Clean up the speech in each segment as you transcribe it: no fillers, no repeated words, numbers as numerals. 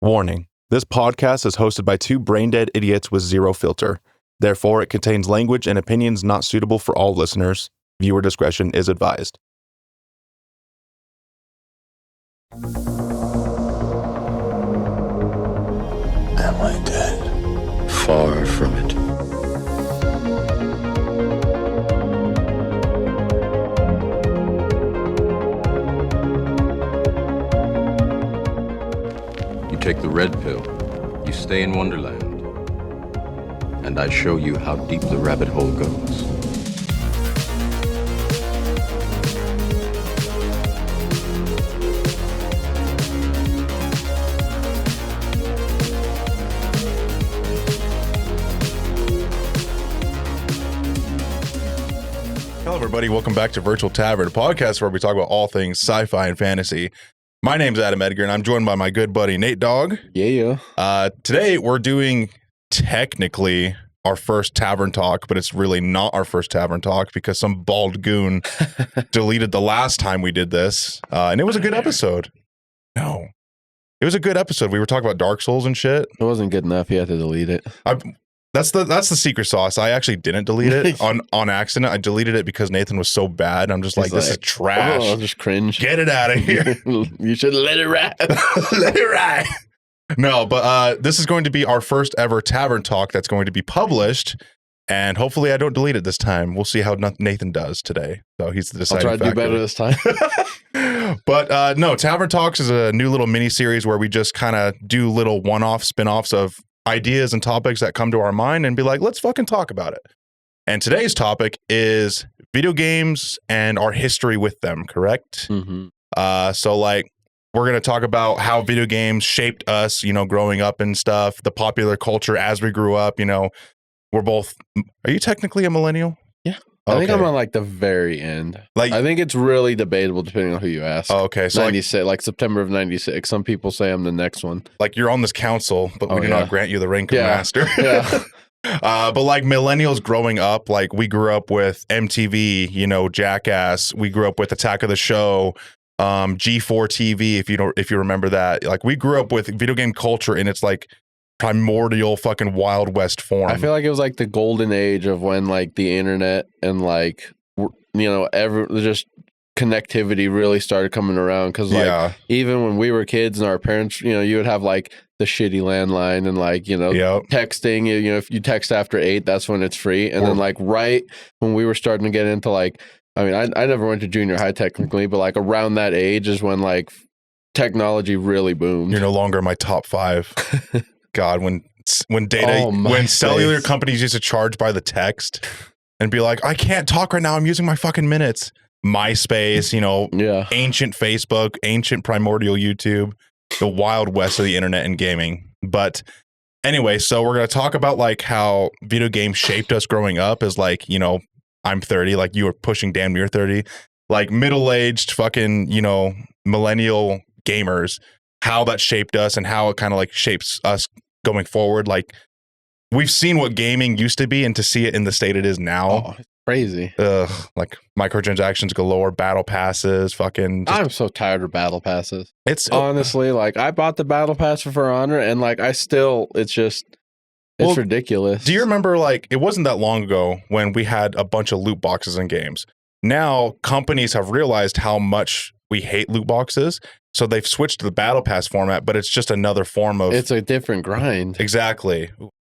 Warning: this podcast is hosted by two brain-dead idiots with zero filter. Therefore, it contains language and opinions not suitable for all listeners. Viewer discretion is advised. Am I dead? Far from it. You take the red pill, you stay in Wonderland, and I show you how deep the rabbit hole goes. Hello, everybody. Welcome back to Virtual Tavern, a podcast where we talk about all things sci-fi and fantasy. My name's Adam Edgar, and I'm joined by my good buddy, Nate Dogg. Yeah. Today, we're doing technically our first Tavern Talk, but it's really not our first Tavern Talk because some bald goon deleted the last time we did this. And it was a good episode. No. It was a good episode. We were talking about Dark Souls and shit. It wasn't good enough. You had to delete it. That's the secret sauce. I actually didn't delete it on accident. I deleted it because Nathan was so bad. I'm just like, this is trash. Oh, just cringe. Get it out of here. You should let it ride. Let it ride. No, but this is going to be our first ever Tavern Talk that's going to be published. And hopefully I don't delete it this time. We'll see how Nathan does today. So he's the deciding I'll try to do better this time. But no, Tavern Talks is a new little mini series where we just kind of do little one-off spin-offs of ideas and topics that come to our mind and be like, let's fucking talk about it. And today's topic is video games and our history with them, correct? Mm-hmm. So like, we're going to talk about how video games shaped us, growing up and stuff, the popular culture as we grew up, we're both, are you technically a millennial? Yeah. I think I'm on like the very end. Like, I think it's really debatable depending on who you ask. Oh, okay. So 96, like September of 96. Some people say I'm the next one. Like you're on this council, but we do not grant you the rank of master. Yeah. But like millennials growing up, like we grew up with MTV, Jackass. We grew up with Attack of the Show, G4 TV. If you remember that, like we grew up with video game culture in its like primordial fucking Wild West form. I feel like it was like the golden age of when like the internet and like just connectivity really started coming around, because like even when we were kids and our parents, you would have like the shitty landline and like texting, if you text after 8, that's when it's free. And then like right when we were starting to get into like, I mean, I never went to junior high technically, but like around that age is when like technology really boomed. You're no longer in my top 5. God, when cellular companies used to charge by the text and be like, I can't talk right now, I'm using my fucking minutes. MySpace, ancient Facebook, ancient primordial YouTube, the Wild West of the internet and gaming. But anyway, so we're going to talk about like how video games shaped us growing up as like, I'm 30, like you were pushing damn near 30, like middle-aged fucking, millennial gamers, how that shaped us and how it kind of like shapes us going forward. Like we've seen what gaming used to be, and to see it in the state it is now, it's crazy. Like microtransactions galore, battle passes, fucking. I'm so tired of battle passes. It's honestly like I bought the battle pass for Honor, and like it's ridiculous. Do you remember like it wasn't that long ago when we had a bunch of loot boxes in games? Now companies have realized how much we hate loot boxes. So they've switched to the battle pass format, but it's just another form of... It's a different grind. Exactly.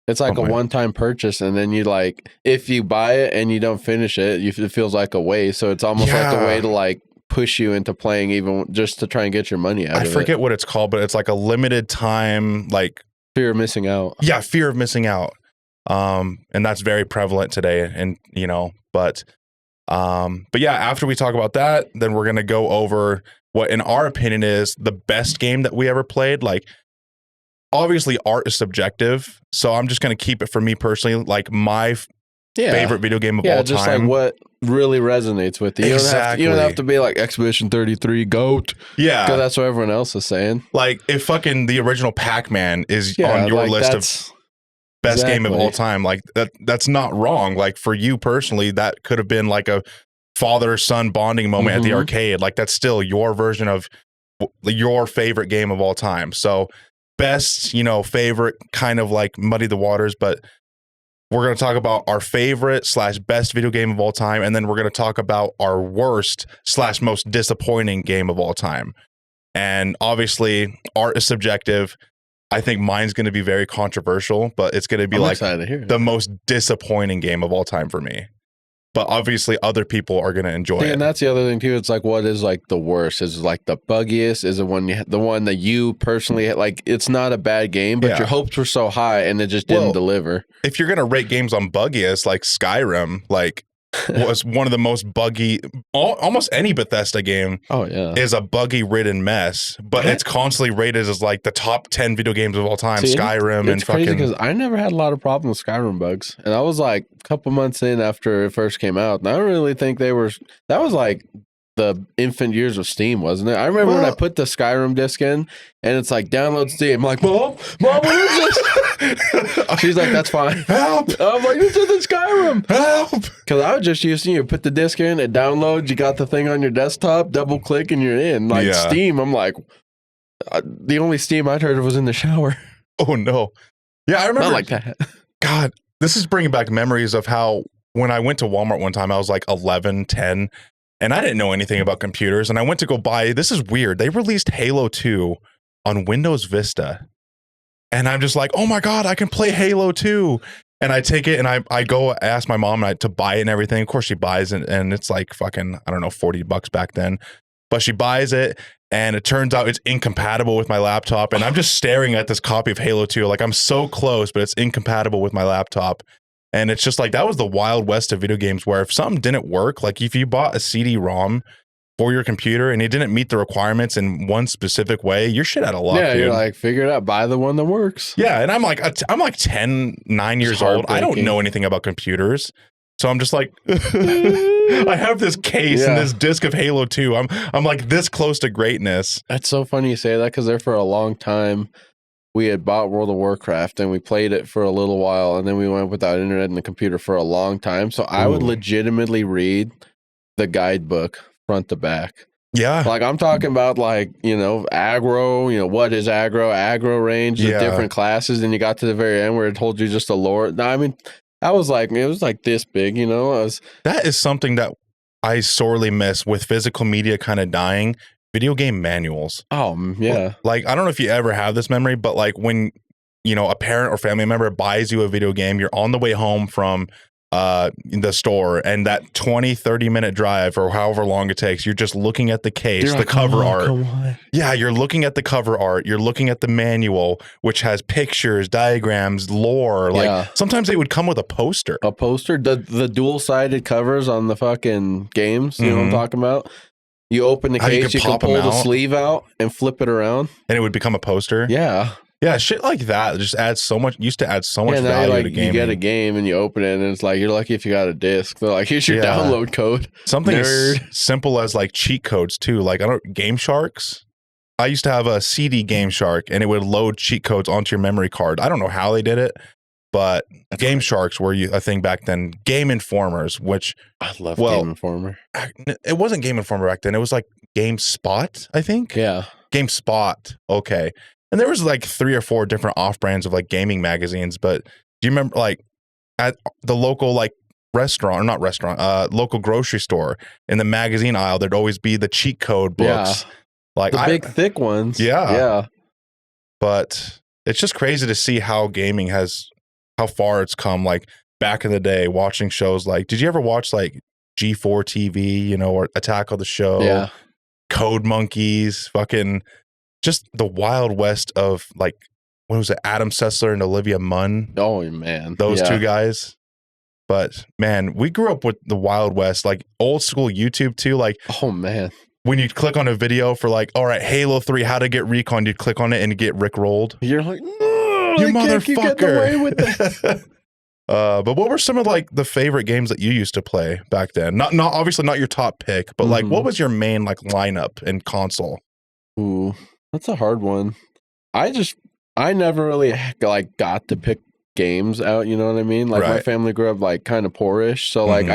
It's like a one-time purchase, and then you like, if you buy it and you don't finish it, it feels like a waste. So it's almost like a way to like push you into playing even just to try and get your money out of it. I forget what it's called, but it's like a limited time, like... Fear of missing out. Yeah, fear of missing out. And that's very prevalent today. And, but yeah, after we talk about that, then we're going to go over what in our opinion is the best game that we ever played. Like obviously art is subjective, so I'm just going to keep it for me personally, like my favorite video game of all time. Just like what really resonates with you. Exactly. You don't have to be like Expedition 33 GOAT. Yeah. Because that's what everyone else is saying. Like if fucking the original Pac-Man is on your list of best game of all time, like that's not wrong. Like for you personally, that could have been like a father-son bonding moment at the arcade. Like that's still your version of your favorite game of all time. So best, favorite, kind of like muddy the waters, but we're going to talk about our favorite / best video game of all time. And then we're going to talk about our worst / most disappointing game of all time. And obviously art is subjective. I think mine's going to be very controversial, but it's going to be the most disappointing game of all time for me. But obviously other people are going to enjoy it. And that's the other thing too. It's like, what is like the worst? Is it like the buggiest? Is it the one that you personally had? Like, it's not a bad game, but your hopes were so high and it just didn't deliver. If you're going to rate games on buggiest, like Skyrim, like was one of the most buggy, almost any Bethesda game is a buggy ridden mess, but it's constantly rated as like the top 10 video games of all time. Skyrim it's crazy because I never had a lot of problems with Skyrim bugs, and I was like a couple months in after it first came out, and I don't really think that was like the infant years of Steam, wasn't it? I remember when I put the Skyrim disc in and it's like, download Steam. I'm like, Mom, what is this? She's like, that's fine. Help. I'm like, this isn't Skyrim. Help. Because I was just used to, put the disc in, it downloads, you got the thing on your desktop, double click and you're in. Like Steam, I'm like, the only Steam I'd heard of was in the shower. Oh, no. Yeah, I remember. Not like that. God, this is bringing back memories of how when I went to Walmart one time, I was like 11, 10. And I didn't know anything about computers. And I went to go buy, this is weird. They released Halo 2 on Windows Vista. And I'm just like, oh my God, I can play Halo 2. And I take it and I go ask my mom to buy it and everything. Of course she buys it and it's like fucking, I don't know, $40 back then. But she buys it and it turns out it's incompatible with my laptop. And I'm just staring at this copy of Halo 2. Like I'm so close, but it's incompatible with my laptop. And it's just like, that was the wild west of video games where if something didn't work, like if you bought a CD-ROM for your computer and it didn't meet the requirements in one specific way, you're shit out of luck, dude. You're like, figure it out, buy the one that works. Yeah, and I'm like 9 years old. I don't know anything about computers. So I'm just like, I have this case and this disc of Halo 2. I'm like this close to greatness. That's so funny you say that because there for a long time, we had bought World of Warcraft and we played it for a little while and then we went without internet and the computer for a long time. So I would legitimately read the guidebook front to back. Yeah. Like I'm talking about like, aggro, what is aggro range, the different classes. And you got to the very end where it told you just the lore. I mean, it was like this big, That is something that I sorely miss with physical media kind of dying. Video game manuals. Oh, yeah. Like, I don't know if you ever have this memory, but like when, a parent or family member buys you a video game, you're on the way home from the store and that 20-30 minute drive or however long it takes, you're just looking at the case, the cover art. Come on. Yeah, you're looking at the cover art. You're looking at the manual, which has pictures, diagrams, lore. Like sometimes they would come with a poster. A poster? The dual-sided covers on the fucking games, you know what I'm talking about? You open the case, you can pull the sleeve out and flip it around. And it would become a poster? Yeah. Yeah, shit like that just used to add so much value to gaming. You get a game and you open it and it's like, you're lucky if you got a disc. They're like, here's your download code. Something as simple as like cheat codes too. Like, Game Sharks. I used to have a CD Game Shark and it would load cheat codes onto your memory card. I don't know how they did it, but Game Sharks were a thing back then. Game Informers, which I love Game Informer. It wasn't Game Informer back then. It was like GameSpot, I think. Yeah. GameSpot. Okay. And there was like 3 or 4 different off brands of like gaming magazines. But do you remember like at the local like local grocery store in the magazine aisle, there'd always be the cheat code books. Yeah. Like the big thick ones. Yeah. Yeah. But it's just crazy to see how gaming how far it's come. Like back in the day, watching shows like, did you ever watch like G4 TV, or Attack of the Show? Yeah. Code Monkeys, fucking just the wild west of like, what was it? Adam Sessler and Olivia Munn. Oh man. Those two guys. But man, we grew up with the Wild West, like old school YouTube too. Like, oh man. When you click on a video for like, all right, Halo 3, how to get recon, you'd click on it and get rickrolled. You're like, no, you motherfucker. Get away with this. But what were some of like the favorite games that you used to play back then? Not obviously not your top pick, but like what was your main like lineup and console? Ooh, that's a hard one. I never really like got to pick games out, you know what I mean? Like my family grew up like kind of poorish, so like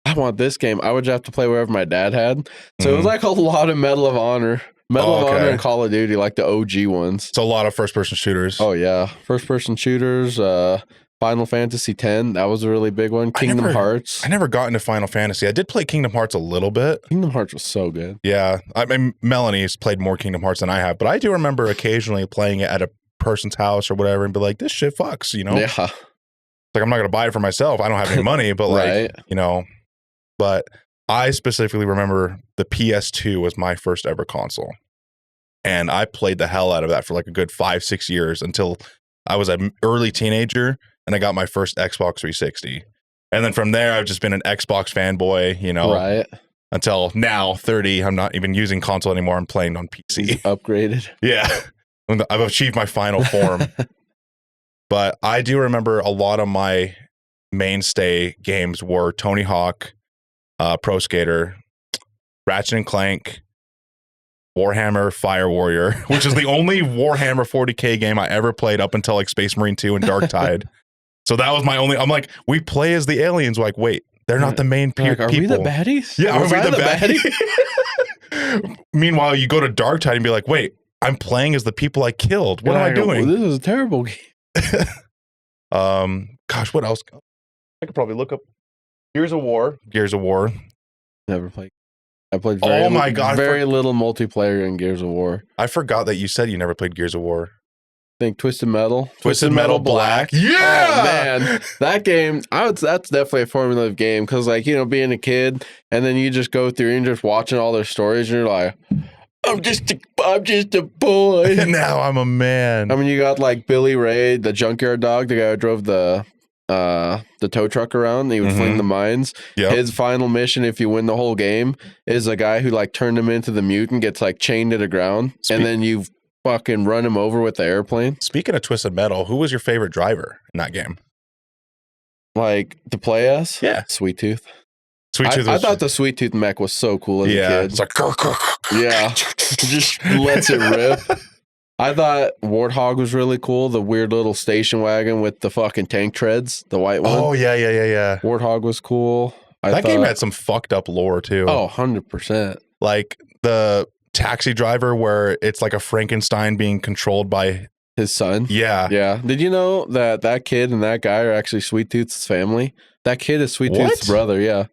I want this game. I would have to play wherever my dad had. So it was like a lot of Medal of Honor Medal of Honor and Call of Duty, like the OG ones. It's a lot of first-person shooters. Oh, yeah. First-person shooters, Final Fantasy X, that was a really big one. Kingdom Hearts. I never got into Final Fantasy. I did play Kingdom Hearts a little bit. Kingdom Hearts was so good. Yeah. I mean, Melanie's played more Kingdom Hearts than I have, but I do remember occasionally playing it at a person's house or whatever and be like, this shit fucks, you know? Yeah. Like, I'm not going to buy it for myself. I don't have any money, but like, you know, but I specifically remember the PS2 was my first ever console. And I played the hell out of that for like a good 5-6 years until I was an early teenager and I got my first Xbox 360. And then from there, I've just been an Xbox fanboy, you know, until now, 30. I'm not even using console anymore. I'm playing on PC. Upgraded. Yeah. I've achieved my final form. But I do remember a lot of my mainstay games were Tony Hawk, Pro Skater, Ratchet and Clank, Warhammer Fire Warrior, which is the only Warhammer 40K game I ever played up until like Space Marine 2 and Dark Tide. So that was my only. I'm like, we play as the aliens. Like, wait, they're not the main people. Are we the baddies? Yeah, are we the baddies? Meanwhile, you go to Dark Tide and be like, wait, I'm playing as the people I killed. What am I doing? This is a terrible game. Gosh, what else? I could probably look up Gears of War. Never played. I played very little multiplayer in Gears of War. I forgot that you said you never played Gears of War. I think Twisted Metal. Twisted Metal Black. Yeah! Oh, man. That game, that's definitely a formulative game because, like, you know, being a kid and then you just go through and just watching all their stories and you're like, I'm just a boy. Now I'm a man. I mean, you got like Billy Ray, the junkyard dog, the guy who drove the tow truck around. He would fling the mines. Yep. His final mission, if you win the whole game, is a guy who like turned him into the mutant, gets like chained to the ground, and then you fucking run him over with the airplane. Speaking of Twisted Metal, who was your favorite driver in that game? Like to play as? Yeah, Sweet Tooth. I thought the Sweet Tooth mech was so cool as a kid. It's like, yeah, just lets it rip. I thought Warthog was really cool. The weird little station wagon with the fucking tank treads, the white one. Oh, yeah. Warthog was cool. That game had some fucked up lore, too. Oh, 100%. Like the taxi driver where it's like a Frankenstein being controlled by his son. Yeah. Did you know that kid and that guy are actually Sweet Tooth's family? That kid is Sweet Tooth's brother. Yeah.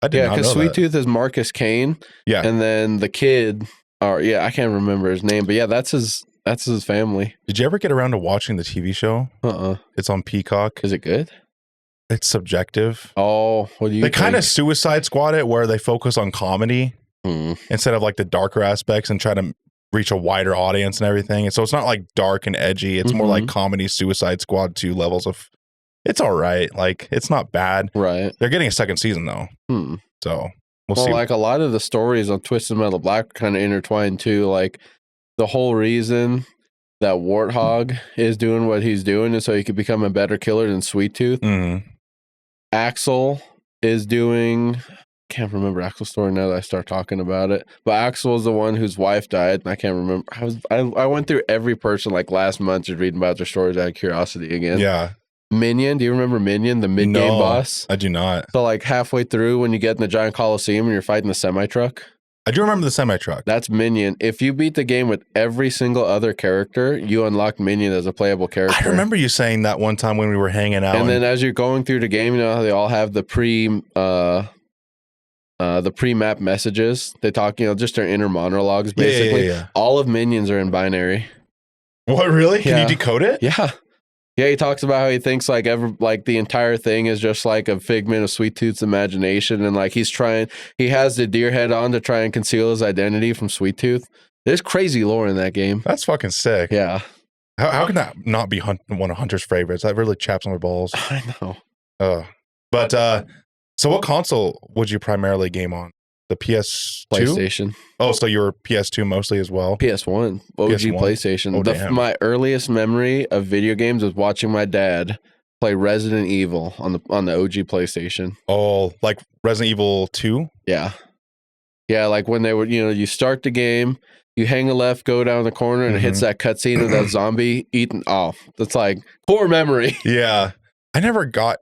I did not know that. Because Sweet Tooth is Marcus Kane. Yeah. And then the kid, I can't remember his name, but yeah, that's his family. Did you ever get around to watching the TV show? It's on Peacock. Is it good? It's subjective. Oh, what do you think? They kind of Suicide Squad it where they focus on comedy instead of like the darker aspects and try to reach a wider audience and everything. And so it's not like dark and edgy. It's more like comedy Suicide Squad 2 levels of, it's all right. Like, it's not bad. Right. They're getting a second season though. So we'll see. Like a lot of the stories on Twisted Metal Black are kind of intertwined too. Like the whole reason that Warthog is doing what he's doing is so he could become a better killer than Sweet Tooth. Axel is doing, can't remember Axel's story now that I start talking about it, but Axel is the one whose wife died. I can't remember. I went through every person like last month just reading about their stories out of curiosity again. Yeah. Minion, do you remember Minion, the mid-game boss? I do not. So like halfway through when you get in the giant coliseum and you're fighting the semi-truck? I do remember the semi-truck. That's Minion. If you beat the game with every single other character, you unlock Minion as a playable character. I remember you saying that one time when we were hanging out. And then as you're going through the game, you know how they all have the pre-map messages. They talk, you know, just their inner monologues, basically. Yeah. All of Minions are in binary. What, really? Can you decode it? Yeah. Yeah, he talks about how he thinks like the entire thing is just like a figment of Sweet Tooth's imagination, and like he has the deer head on to try and conceal his identity from Sweet Tooth. There's crazy lore in that game. That's fucking sick. Yeah. How can that not be one of Hunter's favorites? That really chaps on my balls. I know. But so what console would you primarily game on? The PS2? PlayStation. Oh, so you were PS2 mostly as well? PS1. OG PS1. PlayStation. Oh, my earliest memory of video games was watching my dad play Resident Evil on the OG PlayStation. Oh, like Resident Evil 2? Yeah. Yeah, like when they were, you know, you start the game, you hang a left, go down the corner, and it hits that cutscene of that zombie eating. Oh, that's like core memory. Yeah. I never got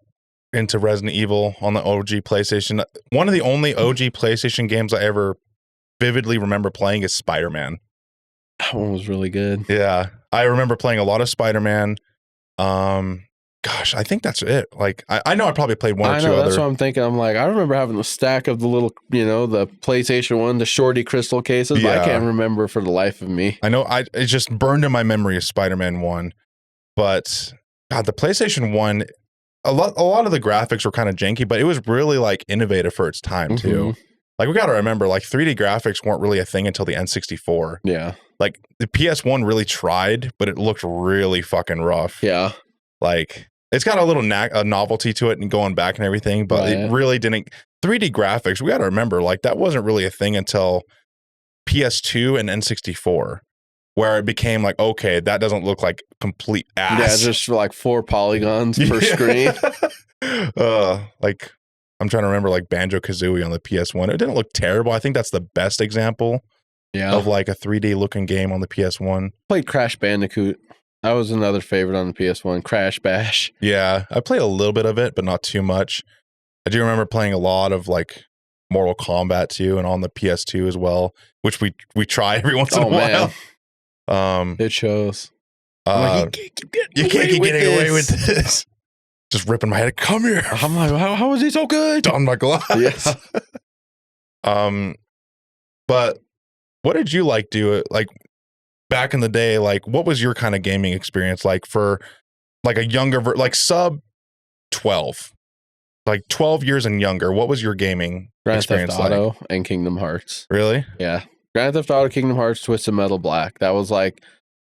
into Resident Evil on the OG PlayStation. One of the only OG PlayStation games I ever vividly remember playing is Spider-Man. That one was really good. Yeah. I remember playing a lot of Spider-Man. Gosh, I think that's it. Like, I know I probably played one or two other. That's what I'm thinking. I'm like, I remember having a stack of the little, the PlayStation 1, the shorty crystal cases, but I can't remember for the life of me. I know it just burned in my memory of Spider-Man 1. But, God, the PlayStation 1, a lot of the graphics were kind of janky, but it was really, like, innovative for its time, too. Like, we got to remember, like, 3D graphics weren't really a thing until the N64. Yeah. Like, the PS1 really tried, but it looked really fucking rough. Yeah. Like, it's got a little novelty to it and going back and everything, but it really didn't. 3D graphics, we got to remember, like, that wasn't really a thing until PS2 and N64, where it became like, okay, that doesn't look like complete ass. Yeah, just like 4 polygons per screen. Like, I'm trying to remember, like, Banjo-Kazooie on the PS1. It didn't look terrible. I think that's the best example of, like, a 3D looking game on the PS1. Played Crash Bandicoot. That was another favorite on the PS1, Crash Bash. Yeah, I played a little bit of it, but not too much. I do remember playing a lot of, like, Mortal Kombat 2 and on the PS2 as well, which we try every once in a while. It shows. Like, you can't keep getting away with this. Just ripping my head. Come here. I'm like, how is he so good? On my glass. Yeah. But what did you like do? Like, back in the day, like, what was your kind of gaming experience like for like a younger, like sub 12, like 12 years and younger? What was your gaming experience Grand Theft Auto and Kingdom Hearts. Really? Yeah. Grand Theft Auto, Kingdom Hearts, Twisted Metal Black. That was like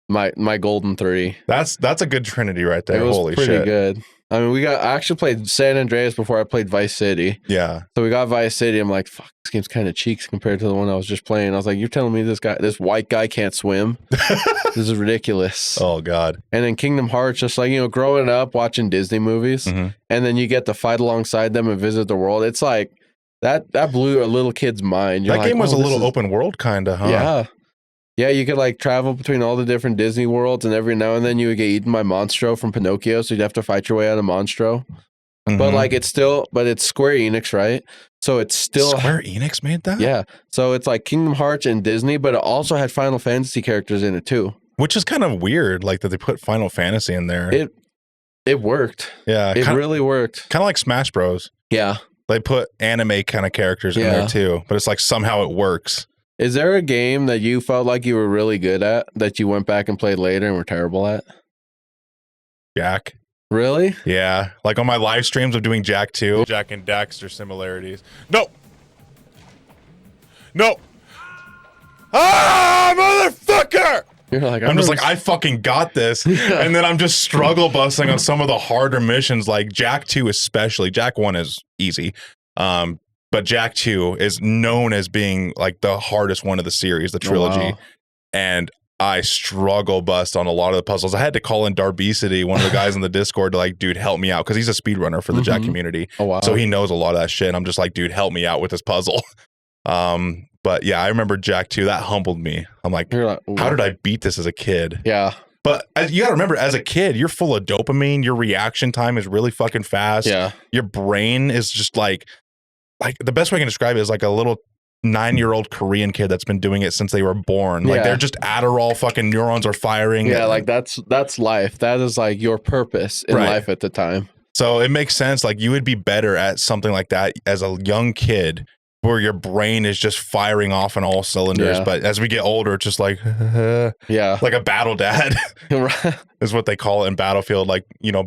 my golden 3. That's a good trinity right there. It was Holy pretty shit. good. I mean, I actually played San Andreas before I played Vice City. Yeah. So we got Vice City. I'm like, fuck, this game's kind of cheeks compared to the one I was just playing. I was like, you're telling me this white guy can't swim? This is ridiculous. Oh, God. And then Kingdom Hearts, just like, growing up watching Disney movies, and then you get to fight alongside them and visit the world. It's like, that blew a little kid's mind. That game was a little open world kind of, huh? Yeah. Yeah, you could like travel between all the different Disney worlds, and every now and then you would get eaten by Monstro from Pinocchio, so you'd have to fight your way out of Monstro. But like it's Square Enix, right? So it's still Square Enix made that? Yeah. So it's like Kingdom Hearts and Disney, but it also had Final Fantasy characters in it too. Which is kind of weird, like that they put Final Fantasy in there. It worked. Yeah. It really worked. Kind of like Smash Bros. Yeah. They put anime kind of characters in there too, but it's like somehow it works. Is there a game that you felt like you were really good at that you went back and played later and were terrible at? Jak. Really? Yeah. Like on my live streams of doing Jak 2. Jak and Daxter similarities. No. Ah, motherfucker! You're like, I'm just like, I fucking got this. And then I'm just struggle busting on some of the harder missions, like Jak 2 especially. Jak 1 is easy. But Jak 2 is known as being like the hardest one of the series, the trilogy. Oh, wow. And I struggle bust on a lot of the puzzles. I had to call in Darbicity, one of the guys in the Discord, to like, dude, help me out. Because he's a speedrunner for the Jak community. Oh, wow. So he knows a lot of that shit. And I'm just like, dude, help me out with this puzzle. But yeah, I remember Jak 2. That humbled me. I'm like, how did I beat this as a kid? Yeah. But you got to remember, as a kid, you're full of dopamine. Your reaction time is really fucking fast. Yeah. Your brain is just like the best way I can describe it is like a little 9-year-old Korean kid that's been doing it since they were born. Like they're just Adderall fucking neurons are firing. Yeah, like that's life. That is like your purpose in life at the time. So it makes sense. Like you would be better at something like that as a young kid where your brain is just firing off on all cylinders. But as we get older, it's just like, like a battle dad is what they call it in Battlefield. Like,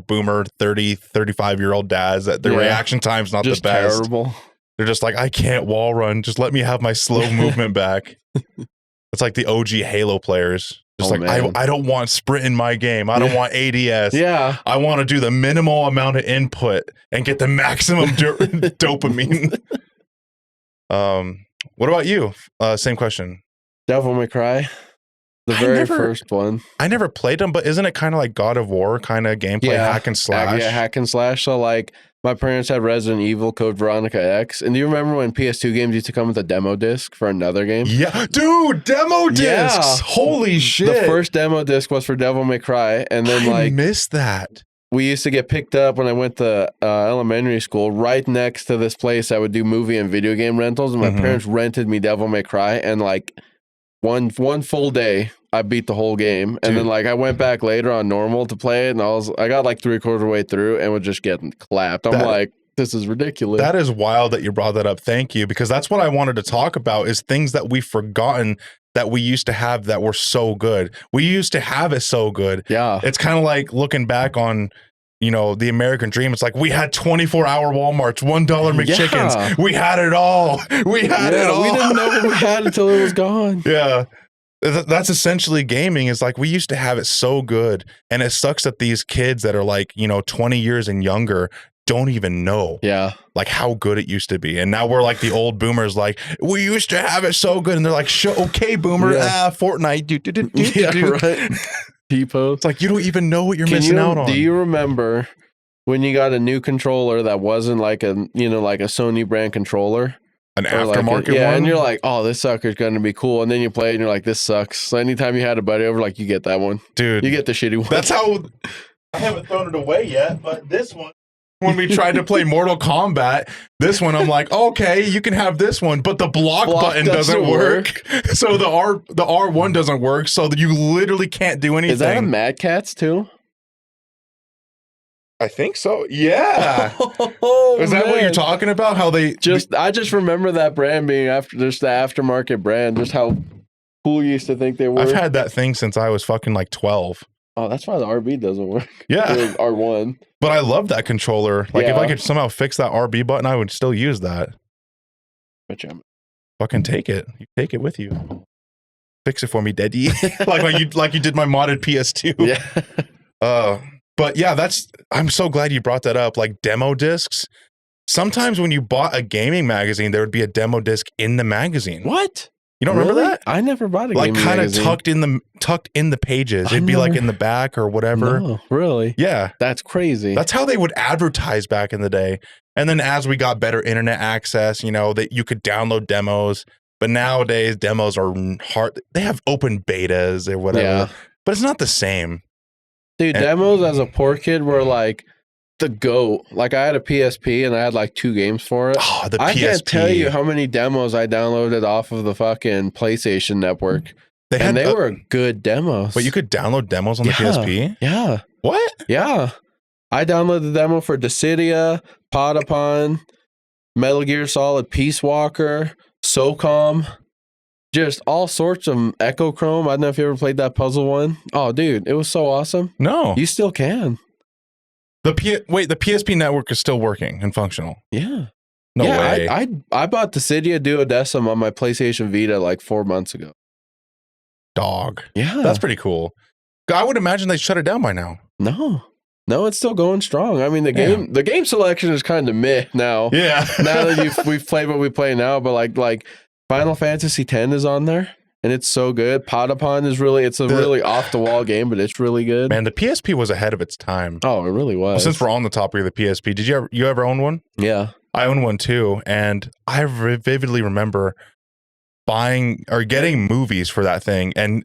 boomer 30, 35-year-old dads that their reaction time's not just the best. Terrible. They're just like, I can't wall run. Just let me have my slow movement back. It's like the OG Halo players. Just I don't want sprint in my game. I don't want ADS. Yeah. I want to do the minimal amount of input and get the maximum dopamine. What about you? Same question. Devil May Cry. The very first one. I never played them, but isn't it kind of like God of War kind of gameplay, hack and slash? Yeah, hack and slash. So like my parents had Resident Evil, Code Veronica X. And do you remember when PS2 games used to come with a demo disc for another game? Yeah. Dude, demo discs. Yeah. Holy shit. The first demo disc was for Devil May Cry. And then I missed that. We used to get picked up when I went to elementary school right next to this place that would do movie and video game rentals. And my parents rented me Devil May Cry. And like one full day, I beat the whole game. And then like I went back later on normal to play it, and I got like 3/4 way through and was just getting clapped. I'm like, this is ridiculous. That is wild that you brought that up. Thank you, because that's what I wanted to talk about, is things that we've forgotten that we used to have that were so good. We used to have it so good. Yeah. It's kind of like looking back on, you know, the American dream. It's like we had 24-hour Walmarts, $1 McChickens. Yeah. We had it all. We had it all. We didn't know what we had until it was gone. Yeah. That's essentially gaming. Is like we used to have it so good. And it sucks that these kids that are like, you know, 20 years and younger don't even know like how good it used to be. And now we're like the old boomers, like, we used to have it so good. And they're like, okay, boomer, Fortnite. Right. People. It's like, you don't even know what you're missing out on. Do you remember when you got a new controller that wasn't like a, you know, like a Sony brand controller? An aftermarket one? Yeah, and you're like, oh, this sucker's going to be cool. And then you play it and you're like, this sucks. So anytime you had a buddy over, like, you get that one. Dude. You get the shitty one. That's how, I haven't thrown it away yet, but this one, when we tried to play Mortal Kombat, this one, I'm like, okay, you can have this one, but the block button doesn't work. So the R1 doesn't work, so you literally can't do anything. Is that a Mad Catz too? I think so. Yeah. Is that what you're talking about? How they I just remember that brand being just the aftermarket brand, just how cool you used to think they were. I've had that thing since I was fucking like 12. Oh, that's why the RB doesn't work. Yeah. R1. But I love that controller. Like, if I could somehow fix that RB button, I would still use that. Fucking take it. You take it with you. Fix it for me, Daddy. like you did my modded PS2. Yeah. But yeah, I'm so glad you brought that up. Like demo discs. Sometimes when you bought a gaming magazine, there would be a demo disc in the magazine. What? You don't remember that? I never bought a like gaming magazine. Like tucked in the pages. It'd be like in the back or whatever. No, really? Yeah. That's crazy. That's how they would advertise back in the day. And then as we got better internet access, you know, that you could download demos. But nowadays demos are hard. They have open betas or whatever. Yeah. But it's not the same. Dude, demos as a poor kid were like the GOAT. Like I had a PSP and I had like 2 games for it. Oh, the PSP. I can't tell you how many demos I downloaded off of the fucking PlayStation Network. They were good demos. But you could download demos on the PSP? Yeah. What? Yeah. I downloaded the demo for Dissidia, Potapon, Metal Gear Solid Peace Walker, SOCOM, just all sorts of Echo Chrome. I don't know if you ever played that puzzle one. Oh, dude, it was so awesome. No. You still can. The PSP network is still working and functional. Yeah. No way. I bought Dissidia Duodecim on my PlayStation Vita like 4 months ago. Dog. Yeah. That's pretty cool. I would imagine they shut it down by now. No, it's still going strong. I mean, the game selection is kind of meh now. Yeah. Now that we've played what we play now, but like Final Fantasy X is on there. And it's so good. Potapon is it's a really off the wall game, but it's really good. Man, the PSP was ahead of its time. Oh, it really was. Well, since we're on the topic of the PSP, did you ever own one? Yeah, I own one too, and I vividly remember buying or getting movies for that thing, and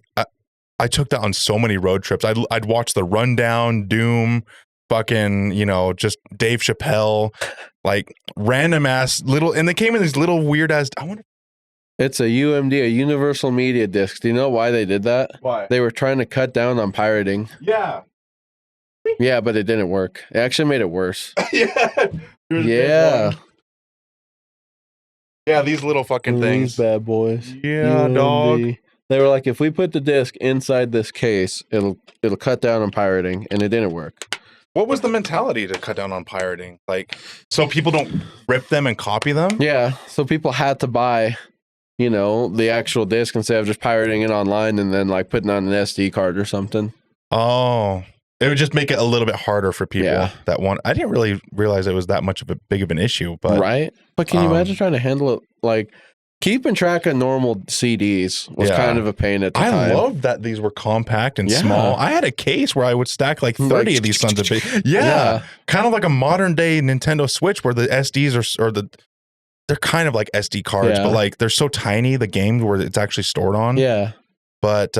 I took that on so many road trips. I'd watch The Rundown, Doom, fucking, you know, just Dave Chappelle, like random ass little, and they came in these little weird ass. It's a UMD, a Universal Media Disc. Do you know why they did that? Why? They were trying to cut down on pirating. Yeah. Yeah, but it didn't work. It actually made it worse. Yeah. Yeah. Yeah, these little fucking things. These bad boys. Yeah, UMD. Dog. They were like, if we put the disc inside this case, it'll cut down on pirating, and it didn't work. What was the mentality to cut down on pirating? Like, so people don't rip them and copy them? Yeah, so people had to buy, you know, the actual disc instead of just pirating it online and then like putting on an SD card or something. Oh, it would just make it a little bit harder for people that want. I didn't really realize it was that much of a big of an issue, but right. But can you imagine trying to handle it? Like keeping track of normal CDs was kind of a pain at the time. I loved that these were compact and small. I had a case where I would stack like 30 of these sons of bitches. Yeah, kind of like a modern day Nintendo Switch where the SDs are they're kind of like SD cards, but like they're so tiny, the game where it's actually stored on. Yeah. But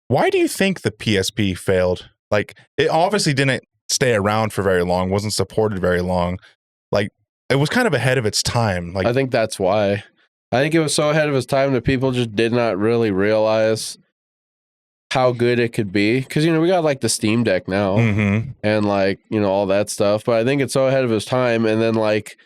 why do you think the PSP failed? Like it obviously didn't stay around for very long, wasn't supported very long. Like it was kind of ahead of its time. Like I think that's why. I think it was so ahead of its time that people just did not really realize how good it could be. Because, we got like the Steam Deck now and like, all that stuff. But I think it's so ahead of its time. And then like,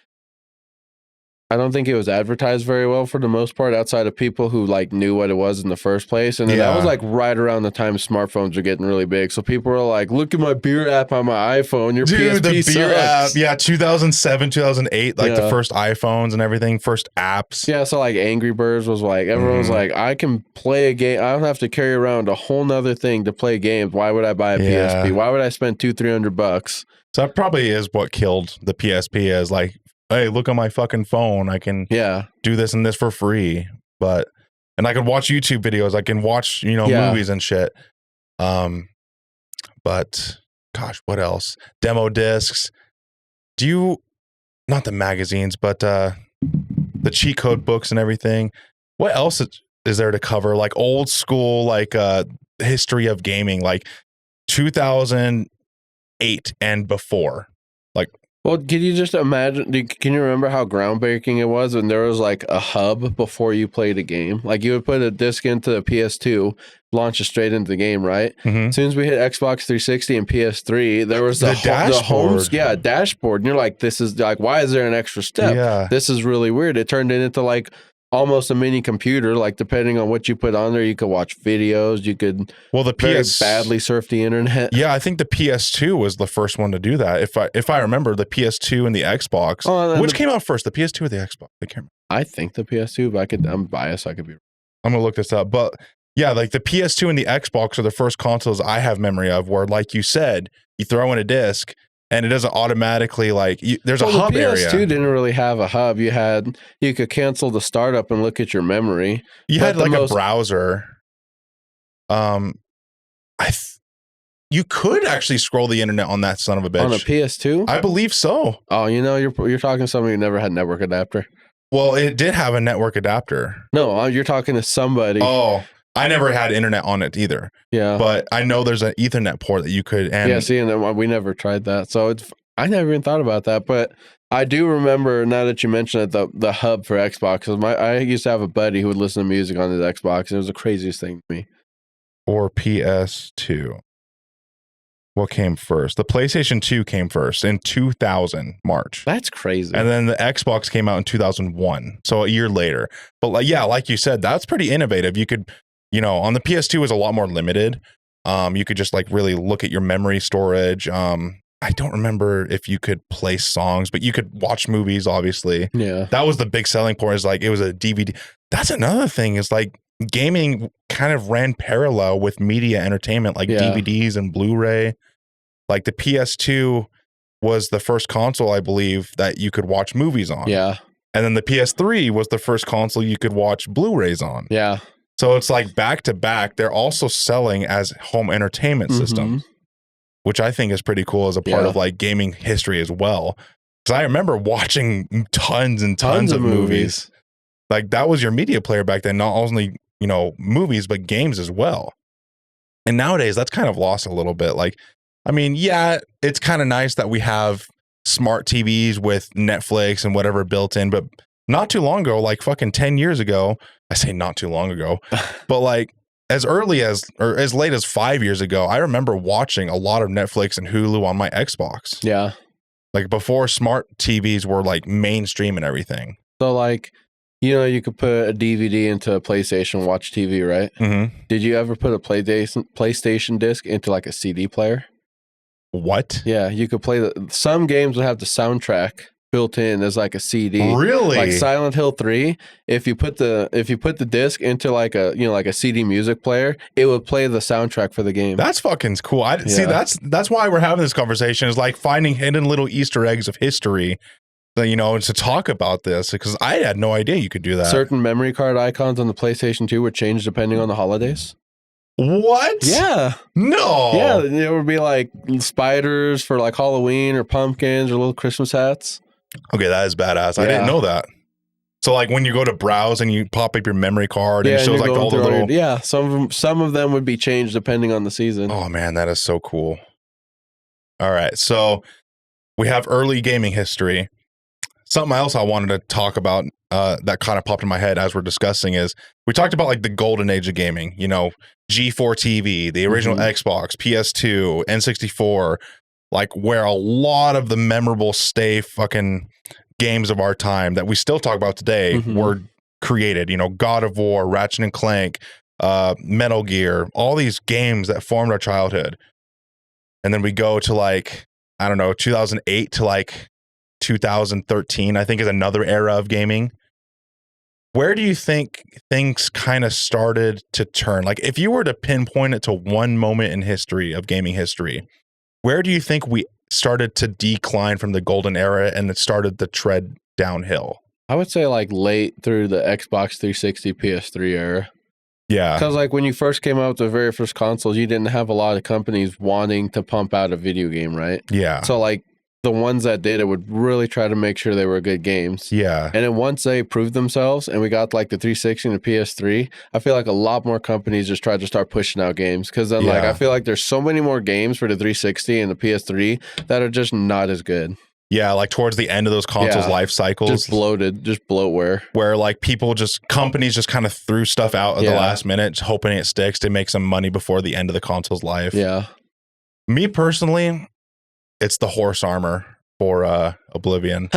I don't think it was advertised very well for the most part outside of people who like knew what it was in the first place. And then that was like right around the time smartphones were getting really big. So people were like, look at my beer app on my iPhone. Your PSP the beer sucks. app. Yeah, 2007, 2008, like the first iPhones and everything, first apps. Yeah, so like Angry Birds was like, everyone was like, I can play a game. I don't have to carry around a whole nother thing to play games. Why would I buy a PSP? Why would I spend $200-$300? So that probably is what killed the PSP is like, hey, look on my fucking phone. I can do this and this for free. And I could watch YouTube videos. I can watch, movies and shit. But gosh, what else? Demo discs. Not the magazines, but the cheat code books and everything. What else is there to cover? Like old school, like history of gaming, like 2008 and before. Well, can you just imagine? Can you remember how groundbreaking it was when there was like a hub before you played a game? Like you would put a disc into the PS2, launch it straight into the game, right? As soon as we hit Xbox 360 and PS3, there was the dashboard. Dashboard. And you're like, this is like, why is there an extra step? Yeah. This is really weird. It turned into like almost a mini computer. Like depending on what you put on there, you could watch videos. You could badly surf the internet. Yeah, I think the PS2 was the first one to do that. If I remember, the PS2 and the Xbox. Which came out first, the PS2 or the Xbox? I can't remember. I think the PS2, but I'm biased. I could be. I'm gonna look this up, but yeah, like the PS2 and the Xbox are the first consoles I have memory of where, like you said, you throw in a disc. And it doesn't automatically there's a hub area. The PS2 didn't really have a hub. You could cancel the startup and look at your memory. You had like a browser. You could actually scroll the internet on that son of a bitch. On a PS2? I believe so. Oh, you're talking to somebody who never had network adapter. Well, it did have a network adapter. No, you're talking to somebody. Oh, I never had internet on it either. Yeah. But I know there's an Ethernet port that you could. And we never tried that. So I never even thought about that. But I do remember, now that you mention it, the hub for Xbox. I used to have a buddy who would listen to music on his Xbox. And it was the craziest thing to me. Or PS2. What came first? The PlayStation 2 came first in 2000, March. That's crazy. And then the Xbox came out in 2001. So a year later. But like you said, that's pretty innovative. You could... on the PS2 was a lot more limited. You could just like really look at your memory storage. I don't remember if you could play songs, but you could watch movies, obviously. Yeah. That was the big selling point, is like it was a DVD. That's another thing, is like gaming kind of ran parallel with media entertainment, like DVDs and Blu-ray. Like the PS2 was the first console, I believe, that you could watch movies on. Yeah. And then the PS3 was the first console you could watch Blu-rays on. Yeah. So it's like back to back. They're also selling as home entertainment systems, which I think is pretty cool as a part of like gaming history as well. Because I remember watching tons and tons of movies. Like that was your media player back then, not only, movies, but games as well. And nowadays that's kind of lost a little bit. Like, I mean, yeah, it's kind of nice that we have smart TVs with Netflix and whatever built in, but not too long ago, like fucking 10 years ago, I say not too long ago, but like as early as, or as late as 5 years ago, I remember watching a lot of Netflix and Hulu on my Xbox. Yeah. Like before smart TVs were like mainstream and everything. So like, you could put a DVD into a PlayStation, watch TV, right? Mm-hmm. Did you ever put a PlayStation disc into like a CD player? What? Yeah, you could play some games would have the soundtrack built in as like a CD. Really? Like Silent Hill 3, if you put the disc into like a like a CD music player, it would play the soundtrack for the game. That's fucking cool. See, that's why we're having this conversation, is like finding hidden little Easter eggs of history, to talk about this, because I had no idea you could do that. Certain memory card icons on the PlayStation 2 would change depending on the holidays. What? Yeah. No. Yeah, there would be like spiders for like Halloween, or pumpkins, or little Christmas hats. Okay, that is badass. I didn't know that. So like when you go to browse and you pop up your memory card and it shows like all the little... some of them would be changed depending on the season. Oh man, that is so cool. All right, so we have early gaming history. Something else I wanted to talk about that kind of popped in my head as we're discussing is we talked about like the golden age of gaming, you know, G4 TV, the original Xbox, PS2, N64, like where a lot of the memorable fucking games of our time that we still talk about today were created, you know, God of War, Ratchet and Clank, Metal Gear, all these games that formed our childhood. And then we go to like, I don't know, 2008 to like 2013, I think is another era of gaming. Where do you think things kind of started to turn? Like if you were to pinpoint it to one moment in history of gaming history, where do you think we started to decline from the golden era and it started to tread downhill? I would say like late through the Xbox 360, PS3 era. Yeah. Because like when you first came out with the very first consoles, you didn't have a lot of companies wanting to pump out a video game, right? Yeah. So like the ones that did it would really try to make sure they were good games. Yeah. And then once they proved themselves and we got like the 360 and the PS3, I feel like a lot more companies just tried to start pushing out games. Because then like I feel like there's so many more games for the 360 and the PS3 that are just not as good. Yeah, like towards the end of those consoles' life cycles. Just bloated, just bloatware. Where like companies just kind of threw stuff out at the last minute, hoping it sticks to make some money before the end of the console's life. Yeah. Me personally, it's the horse armor for Oblivion.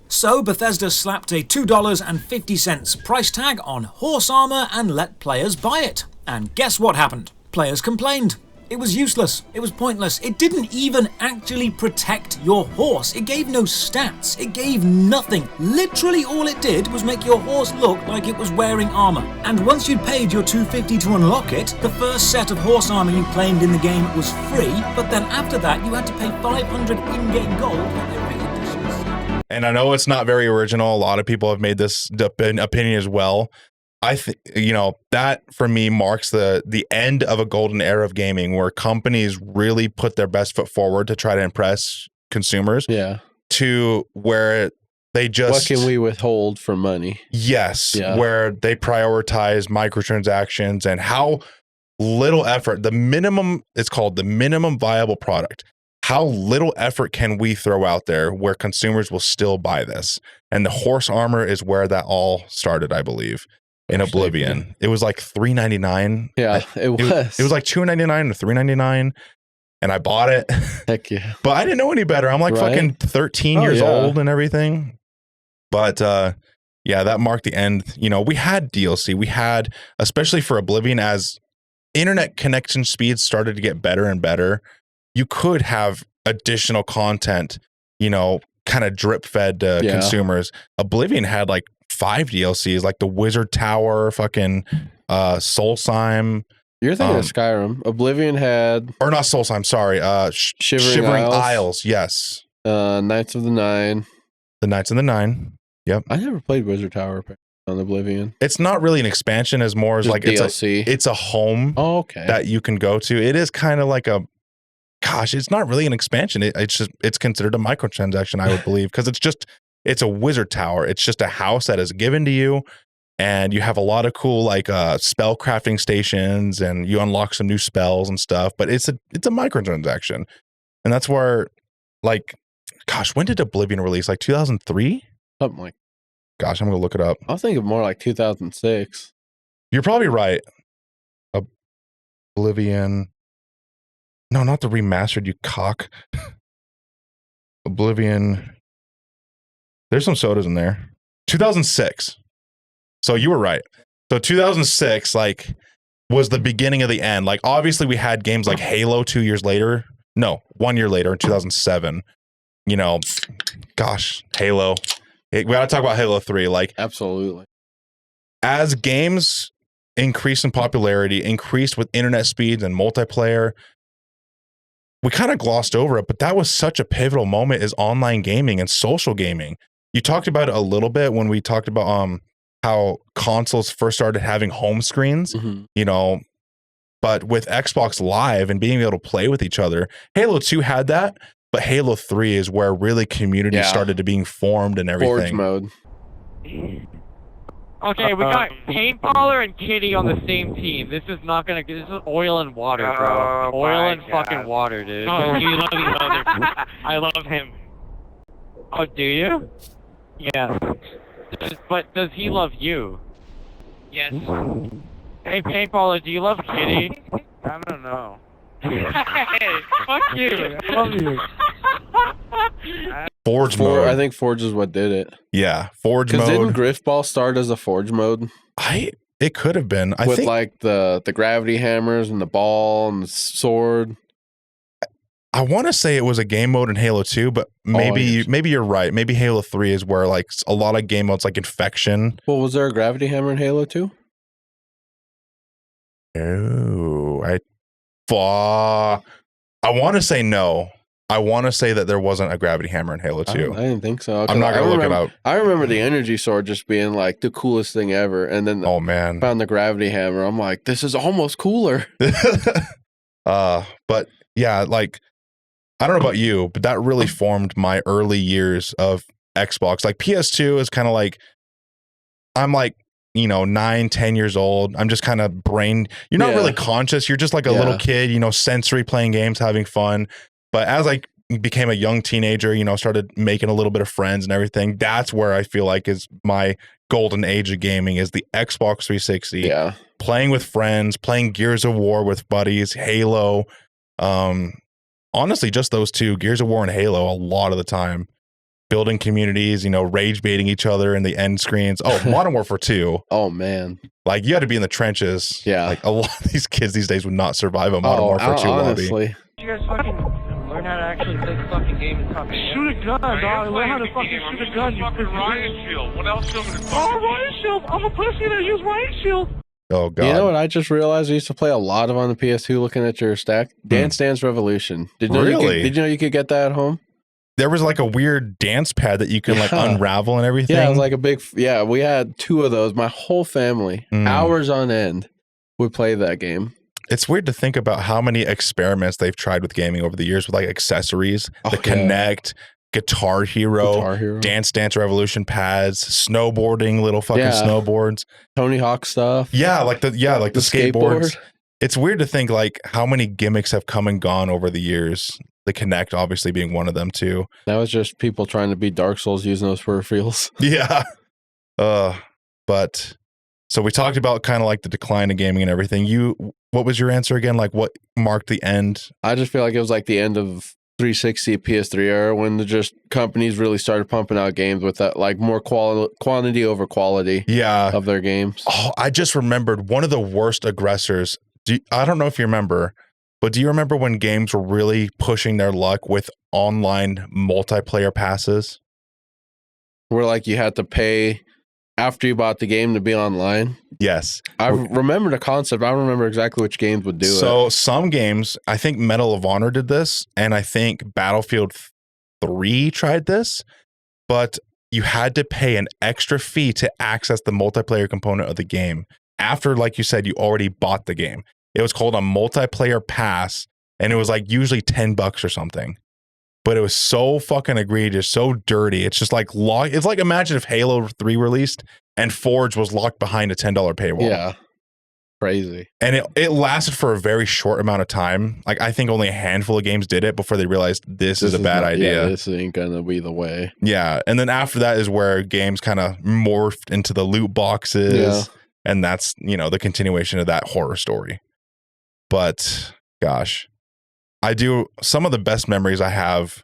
So Bethesda slapped a $2.50 price tag on horse armor and let players buy it. And guess what happened? Players complained. It was useless. It was pointless. It didn't even actually protect your horse. It gave no stats. It gave nothing. Literally all it did was make your horse look like it was wearing armor. And once you'd paid your $2.50 to unlock it, the first set of horse armor you claimed in the game was free, but then after that you had to pay 500 in-game gold for every additional set. And I know it's not very original. A lot of people have made this opinion as well. I think, you know, that for me marks the end of a golden era of gaming where companies really put their best foot forward to try to impress consumers. Yeah. To where they just... What can we withhold for money? Yes. Yeah. Where they prioritize microtransactions and how little effort, it's called the minimum viable product. How little effort can we throw out there where consumers will still buy this? And the horse armor is where that all started, I believe. In Oblivion, it was like $3.99. Yeah, it was. It was like $2.99 or $3.99, and I bought it. Heck yeah! But I didn't know any better. I'm like fucking 13 years old and everything. But yeah, that marked the end. You know, we had DLC. We had, especially for Oblivion, as internet connection speeds started to get better and better, you could have additional content. You know, kind of drip fed to consumers. Oblivion had like 5 DLCs, like the Wizard Tower, fucking Soulsime. You're thinking of Skyrim. Oblivion had... Or not Soulsime, sorry. Shivering Isles, yes. Knights of the Nine. The Knights of the Nine, yep. I never played Wizard Tower on Oblivion. It's not really an expansion as more as like DLC. It's a home that you can go to. It is kind of like it's not really an expansion. It's considered a microtransaction, I would believe, because it's a wizard tower. It's just a house that is given to you, and you have a lot of cool like spell crafting stations, and you unlock some new spells and stuff. But it's a microtransaction, and that's where, like, gosh, when did Oblivion release? Like 2003? Something like. Gosh, I'm gonna look it up. I was thinking more like 2006. You're probably right. Oblivion. No, not the remastered. You cock. Oblivion. There's some sodas in there. 2006. So you were right. So 2006, like, was the beginning of the end. Like, obviously, we had games like Halo 2 years later. No, 1 year later in 2007. You know, gosh, Halo. We got to talk about Halo 3. Like, absolutely. As games increased in popularity, increased with internet speeds and multiplayer, we kind of glossed over it, but that was such a pivotal moment is online gaming and social gaming. You talked about it a little bit when we talked about how consoles first started having home screens, you know, but with Xbox Live and being able to play with each other, Halo 2 had that, but Halo 3 is where really community started to being formed and everything. Forge mode. Okay, we got Paintballer and Kitty on the same team. This is not gonna. This is oil and water, bro. Oil and fucking water, dude. Oh, you love each other. I love him. Oh, do you? Yeah. But does he love you? Yes. Hey, Paintballer, do you love Kitty? I don't know. Hey, fuck you. I love you. Forge mode. I think Forge is what did it. Yeah, Forge mode. Because didn't Griffball start as a Forge mode? It could have been. I with think, like the gravity hammers and the ball and the sword. I want to say it was a game mode in Halo 2, but maybe you're right. Maybe Halo 3 is where like a lot of game modes like Infection. Well, was there a gravity hammer in Halo 2? Oh, I want to say no. I want to say that there wasn't a gravity hammer in Halo 2. I didn't think so. I'm not going to look it up. I remember the energy sword just being like the coolest thing ever. And then found the gravity hammer. I'm like, this is almost cooler. But yeah, like, I don't know about you, but that really formed my early years of Xbox. Like PS2 is kind of like, I'm like, 9, 10 years old. I'm just kind of you're not really conscious. You're just like a little kid, sensory playing games, having fun. But as I became a young teenager, started making a little bit of friends and everything, that's where I feel like is my golden age of gaming, is the Xbox 360. Yeah. Playing with friends, playing Gears of War with buddies, Halo. Honestly, just those two, Gears of War and Halo, a lot of the time. Building communities, rage baiting each other in the end screens. Oh, Modern Warfare 2. Oh, man. Like, you had to be in the trenches. Yeah. Like, a lot of these kids these days would not survive a Modern Warfare 2 honestly. lobby. You guys fucking learn how to actually play the fucking game and talk. Shoot a gun, dog. Learn how to fucking shoot a gun. You fucking riot shield. What else am I gonna talk about? Oh, riot shield. I'm a pussy that use riot shield. Oh, God. You know what I just realized I used to play a lot of on the PS2 looking at your stack? Dance Dance Revolution. Did you know you could get that at home? There was like a weird dance pad that you could like unravel and everything. Yeah, it was like a big, we had 2 of those. My whole family, hours on end, would play that game. It's weird to think about how many experiments they've tried with gaming over the years with like accessories, the Kinect, Guitar Hero, Dance Dance Revolution pads, snowboarding, little fucking snowboards, Tony Hawk stuff. Yeah, like the skateboards. It's weird to think like how many gimmicks have come and gone over the years. The Kinect obviously being one of them too. That was just people trying to beat Dark Souls using those peripherals. Yeah. But so we talked about kind of like the decline of gaming and everything. What was your answer again? Like what marked the end? I just feel like it was like the end of 360 PS3 era when the companies really started pumping out games with that like more quantity over quality of their games. Oh, I just remembered one of the worst aggressors. I don't know if you remember, but do you remember when games were really pushing their luck with online multiplayer passes? Where like you had to pay after you bought the game to be online? Yes. I remember the concept. I don't remember exactly which games would do it. So some games, I think Medal of Honor did this, and I think Battlefield 3 tried this, but you had to pay an extra fee to access the multiplayer component of the game. After, like you said, you already bought the game. It was called a multiplayer pass, and it was like usually $10 or something. But it was so fucking egregious, so dirty. It's just like it's like imagine if Halo 3 released and Forge was locked behind a $10 paywall. Yeah. Crazy. And it lasted for a very short amount of time. Like I think only a handful of games did it before they realized this is a bad idea. Yeah, this ain't gonna be the way. Yeah. And then after that is where games kind of morphed into the loot boxes. Yeah. And that's, the continuation of that horror story. But gosh, some of the best memories I have,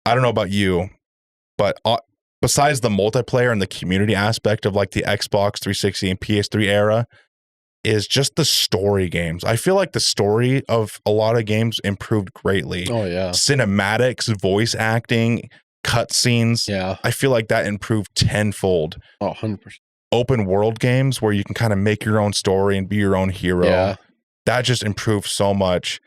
I don't know about you, but besides the multiplayer and the community aspect of like the Xbox 360 and PS3 era, is just the story games. I feel like the story of a lot of games improved greatly. Oh, yeah. Cinematics, voice acting, cutscenes. Yeah. I feel like that improved tenfold. Oh, 100%. Open world games where you can kind of make your own story and be your own hero. Yeah. That just improved so much.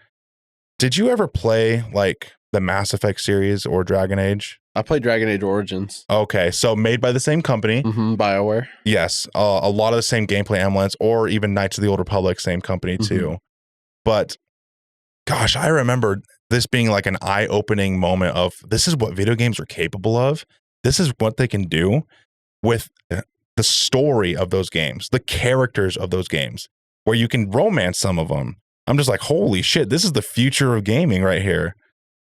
Did you ever play like the Mass Effect series or Dragon Age? I played Dragon Age Origins. Okay, so made by the same company. BioWare. Yes, a lot of the same gameplay elements, or even Knights of the Old Republic, same company too. But gosh, I remember this being like an eye-opening moment of this is what video games are capable of. This is what they can do with the story of those games, the characters of those games, where you can romance some of them. I'm just like, holy shit, this is the future of gaming right here.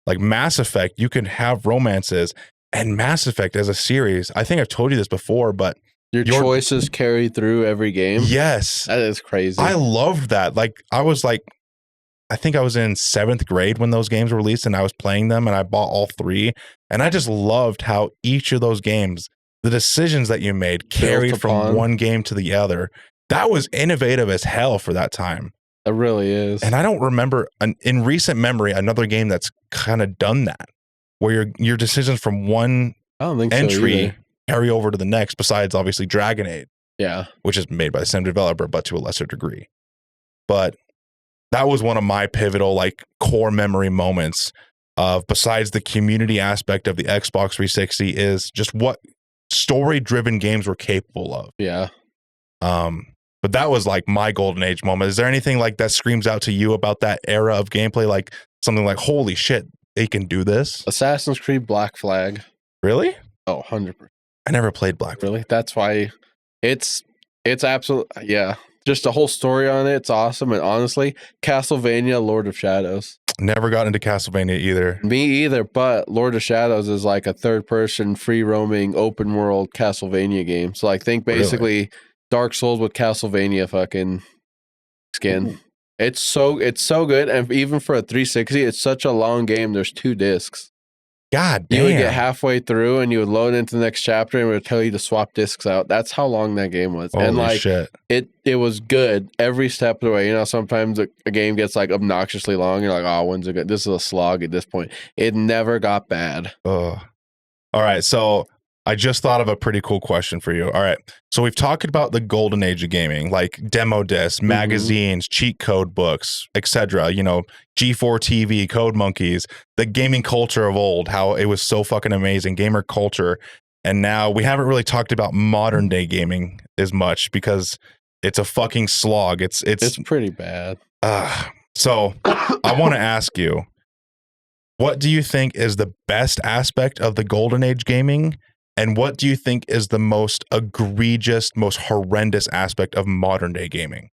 Like Mass Effect, you can have romances. And Mass Effect as a series, I think I've told you this before, but your choices carry through every game. Yes. That is crazy. I loved that. Like, I think I was in 7th grade when those games were released, and I was playing them, and I bought all 3. And I just loved how each of those games, the decisions that you made carried from one game to the other. That was innovative as hell for that time. It really is. And I don't remember in recent memory another game that's kind of done that, where your decisions from one entry carry over to the next, besides obviously Dragon Age. Yeah. Which is made by the same developer, but to a lesser degree. But that was one of my pivotal, like, core memory moments of, besides the community aspect of the Xbox 360, is just what story-driven games were capable of. Yeah. But that was like my golden age moment. Is there anything like that screams out to you about that era of gameplay? Like something like, holy shit, they can do this? Assassin's Creed Black Flag. Really? Oh, 100%. I never played Black Flag. Really? That's why it's absolute. Yeah. Just the whole story on it. It's awesome. And honestly, Castlevania, Lord of Shadows. Never got into Castlevania either. Me either, but Lord of Shadows is like a third-person, free-roaming, open-world Castlevania game. So, like, think basically Dark Souls with Castlevania fucking skin. Ooh. It's so good, and even for a 360, it's such a long game. There's 2 discs. God damn. You would get halfway through, and you would load into the next chapter, and it would tell you to swap discs out. That's how long that game was. Holy and like shit. It was good every step of the way. You know, sometimes a game gets like obnoxiously long. You're like, oh, when's it good? This is a slog at this point. It never got bad. Oh. All right, so I just thought of a pretty cool question for you. All right. So we've talked about the golden age of gaming, like demo discs, magazines, cheat code books, etc. You know, G4 TV, Code Monkeys, the gaming culture of old, how it was so fucking amazing, gamer culture. And now we haven't really talked about modern day gaming as much because it's a fucking slog. It's pretty bad. So I want to ask you, what do you think is the best aspect of the golden age gaming? And what do you think is the most egregious, most horrendous aspect of modern day gaming?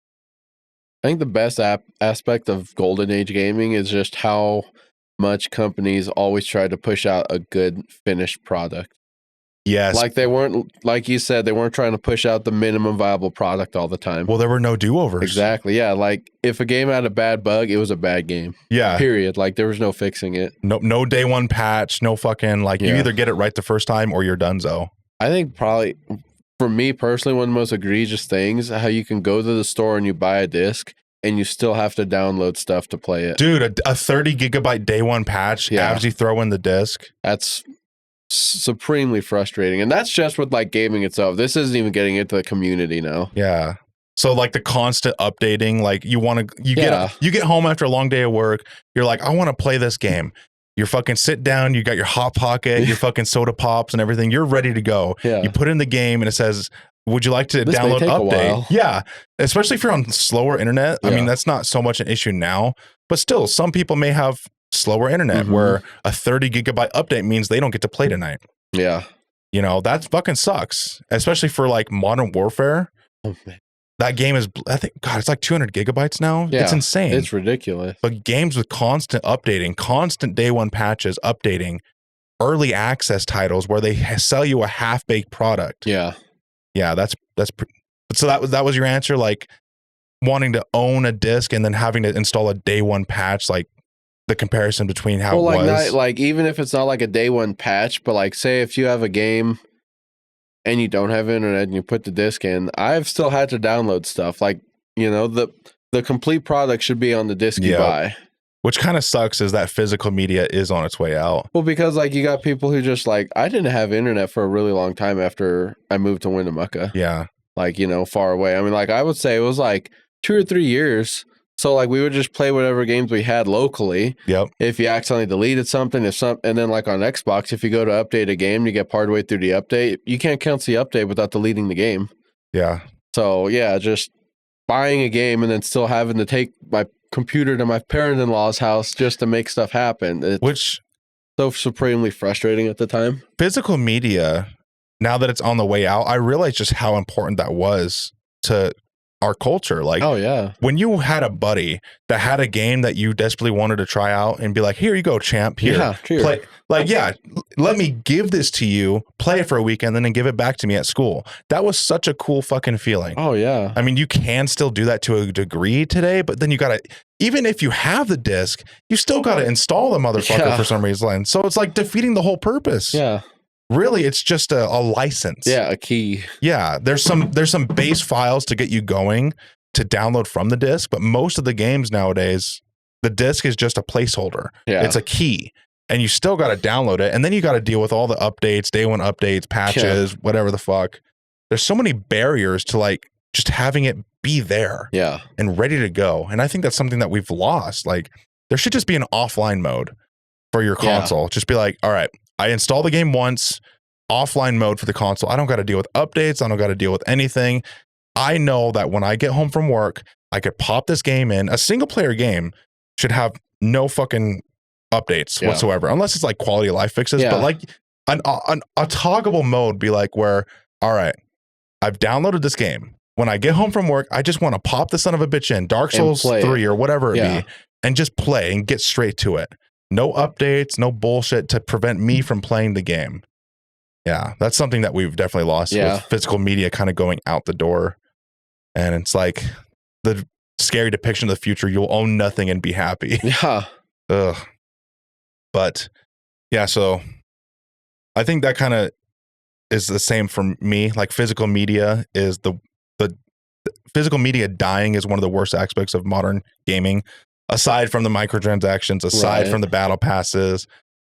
I think the best aspect of golden age gaming is just how much companies always try to push out a good finished product. Yes. Like they weren't, like you said, they weren't trying to push out the minimum viable product all the time. Well, there were no do-overs. Exactly. Yeah. Like if a game had a bad bug, it was a bad game. Yeah. Period. Like there was no fixing it. No day one patch, no fucking, like you either get it right the first time or you're donezo. I think probably for me personally, one of the most egregious things, how you can go to the store and you buy a disc and you still have to download stuff to play it. Dude, a 30 gigabyte day one patch, as you throw in the disc. That's supremely frustrating, and that's just with like gaming itself. This isn't even getting into the community now. Yeah. So like the constant updating, like you get home after a long day of work, you're like, I want to play this game. You fucking sit down, you got your Hot Pocket, your fucking soda pops and everything. You're ready to go. Yeah. You put in the game and it says, would you like to download update? Yeah. Especially if you're on slower internet. I mean, that's not so much an issue now, but still some people may have slower internet where a 30 gigabyte update means they don't get to play tonight. Yeah. You know, that fucking sucks, especially for like Modern Warfare. Oh, man. That game is, I think, God, it's like 200 gigabytes now. Yeah, it's insane. It's ridiculous. But games with constant updating, constant day one patches, updating, early access titles where they sell you a half-baked product. Yeah. Yeah, so that was your answer, like wanting to own a disc and then having to install a day one patch, like the comparison between how it was. Like even if it's not like a day one patch, but like say if you have a game and you don't have internet and you put the disc in, I've still had to download stuff. Like, you know, the complete product should be on the disc you buy. Which kind of sucks is that physical media is on its way out. Well, because like you got people who just like, I didn't have internet for a really long time after I moved to Winnemucca. Yeah. Like, you know, far away. I mean, like I would say it was like 2 or 3 years. So like we would just play whatever games we had locally. Yep. If you accidentally deleted something, and then like on Xbox, if you go to update a game, you get partway through the update, you can't cancel the update without deleting the game. Yeah. So yeah, just buying a game and then still having to take my computer to my parent-in-law's house just to make stuff happen. Which so supremely frustrating at the time. Physical media, now that it's on the way out, I realize just how important that was to our culture. Like, oh yeah, when you had a buddy that had a game that you desperately wanted to try out and be like, here you go, champ, here, play. Like, yeah, let me give this to you, play it for a weekend, then give it back to me at school. That was such a cool fucking feeling. Oh yeah. I mean, you can still do that to a degree today, but then you got to, even if you have the disc, you still got to install the motherfucker for some reason. So it's like defeating the whole purpose. Yeah. Really, it's just a license. Yeah, a key. Yeah, there's some base files to get you going to download from the disc, but most of the games nowadays, the disc is just a placeholder. Yeah. It's a key. And you still got to download it. And then you got to deal with all the updates, day one updates, patches, whatever the fuck. There's so many barriers to like just having it be there and ready to go. And I think that's something that we've lost. Like, there should just be an offline mode for your console. Just be like, all right, I install the game once, offline mode for the console. I don't got to deal with updates. I don't got to deal with anything. I know that when I get home from work, I could pop this game in. A single player game should have no fucking updates whatsoever, unless it's like quality of life fixes. But like a toggable mode be like where, all right, I've downloaded this game. When I get home from work, I just want to pop the son of a bitch in, Dark Souls 3 or whatever it be, and just play and get straight to it. No updates, no bullshit to prevent me from playing the game. Yeah, that's something that we've definitely lost with physical media kind of going out the door. And it's like the scary depiction of the future. You'll own nothing and be happy. Yeah. Ugh. But yeah, so I think that kind of is the same for me. Like, physical media is the physical media dying is one of the worst aspects of modern gaming, aside from the microtransactions, aside from the battle passes,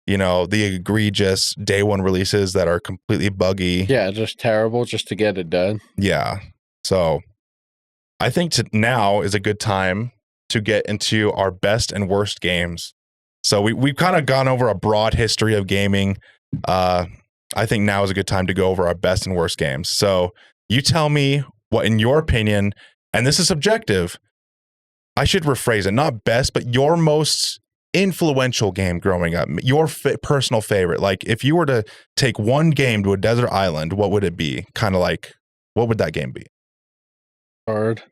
you know, the egregious day one releases that are completely buggy. Yeah, just terrible just to get it done. Yeah. So I think now is a good time to get into our best and worst games. So we've kind of gone over a broad history of gaming. I think now is a good time to go over our best and worst games. So you tell me what, in your opinion, and this is subjective, I should rephrase it, not best, but your most influential game growing up, your personal favorite. Like, if you were to take one game to a desert island, what would it be? Kind of like, what would that game be? Hard.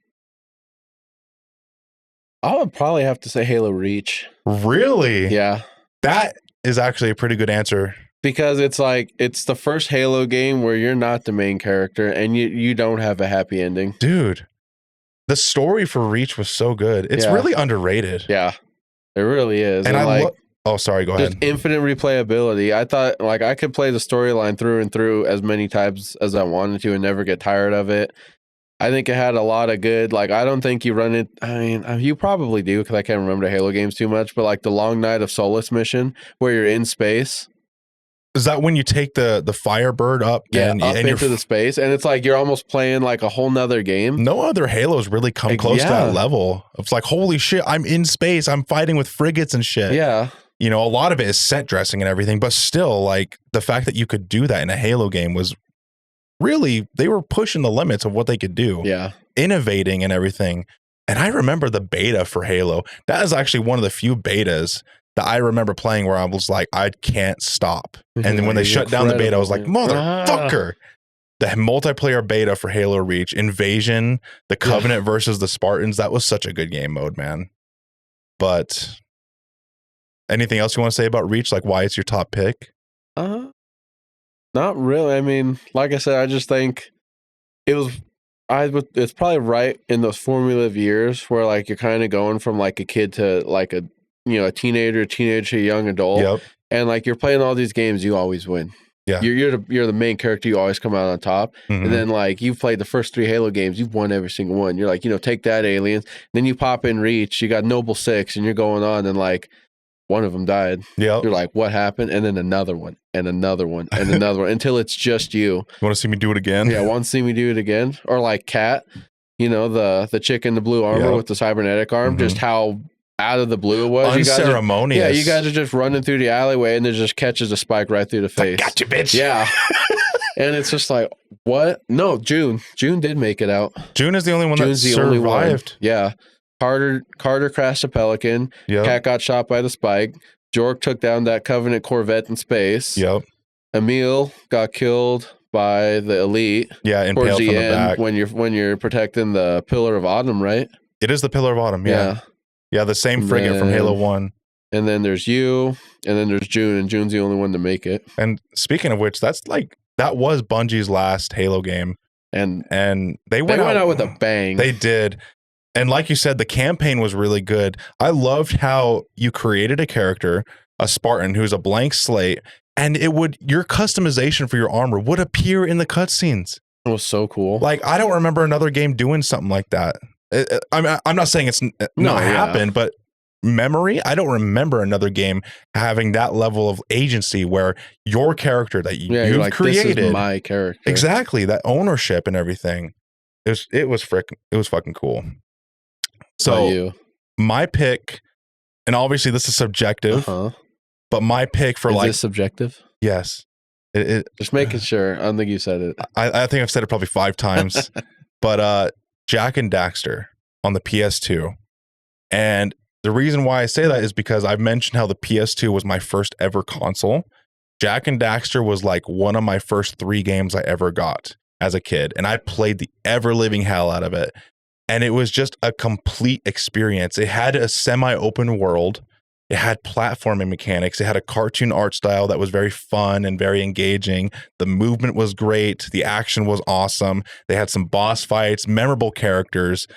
I would probably have to say Halo Reach. Really? Yeah. That is actually a pretty good answer. Because it's like, it's the first Halo game where you're not the main character and you don't have a happy ending. Dude, the story for Reach was so good. It's really underrated. Yeah, it really is. And I oh, sorry, go ahead. Just infinite replayability. I thought, like, I could play the storyline through and through as many times as I wanted to and never get tired of it. I think it had a lot of good, like, I don't think you run it. I mean, you probably do because I can't remember the Halo games too much, but like the Long Night of Solace mission where you're in space. Is that when you take the Firebird up? And into the space, and it's like you're almost playing like a whole nother game. No other Halos really come close to that level. It's like, holy shit, I'm in space. I'm fighting with frigates and shit. Yeah. You know, a lot of it is set dressing and everything, but still, like, the fact that you could do that in a Halo game was really, they were pushing the limits of what they could do. Yeah. Innovating and everything. And I remember the beta for Halo. That is actually one of the few betas that I remember playing where I was like, I can't stop. And then when they shut down the beta, I was like, motherfucker. The multiplayer beta for Halo Reach, Invasion, the Covenant versus the Spartans, that was such a good game mode, man. But anything else you want to say about Reach? Like, why it's your top pick? Not really. I mean, like I said, I just think it was, it's probably right in those formative years where, like, you're kind of going from like a kid to like a, you know, a teenager to a young adult. Yep. And like, you're playing all these games, you always win. Yeah. You're the main character, you always come out on top. Mm-hmm. And then, like, you've played the first 3 Halo games, you've won every single one. You're like, you know, take that, aliens. Then you pop in Reach, you got Noble 6, and you're going on, and like, one of them died. Yeah. You're like, what happened? And then another one, and another one, and another one, until it's just you. You want to see me do it again? Yeah, want to see me do it again? Or like Kat, you know, the chick in the blue armor with the cybernetic arm, just how out of the blue it was. Unceremonious. You guys are just running through the alleyway and it just catches a spike right through the face. I got you, bitch. Yeah. And it's just like, what? No, June did make it out. June is the only one that survived. Only one. Yeah. Carter crashed a Pelican. Yep. Kat got shot by the spike. Jork took down that Covenant Corvette in space. Yep. Emil got killed by the elite. Yeah, towards impaled the from the end back. when you're protecting the Pillar of Autumn, right? It is the Pillar of Autumn. Yeah, the same frigate from Halo 1. And then there's you, and then there's June, and June's the only one to make it. And speaking of which, that was Bungie's last Halo game, and they went out with a bang. They did. And like you said, the campaign was really good. I loved how you created a character, a Spartan, who's a blank slate, and your customization for your armor would appear in the cutscenes. It was so cool. Like, I don't remember another game doing something like that. I'm not saying it's not happened, but memory, I don't remember another game having that level of agency where your character that you've created, this is my character, exactly, that ownership and everything. It was fucking cool. So my pick, and obviously this is subjective, but my pick for is this subjective? Yes. Just making sure. I don't think you said it. I think I've said it probably 5 times, but Jak and Daxter on the PS2. And the reason why I say that is because I've mentioned how the PS2 was my first ever console. Jak and Daxter was like one of my first 3 games I ever got as a kid. And I played the ever-living hell out of it. And it was just a complete experience. It had a semi-open world. It had platforming mechanics. It had a cartoon art style that was very fun and very engaging. The movement was great. The action was awesome. They had some boss fights, memorable characters.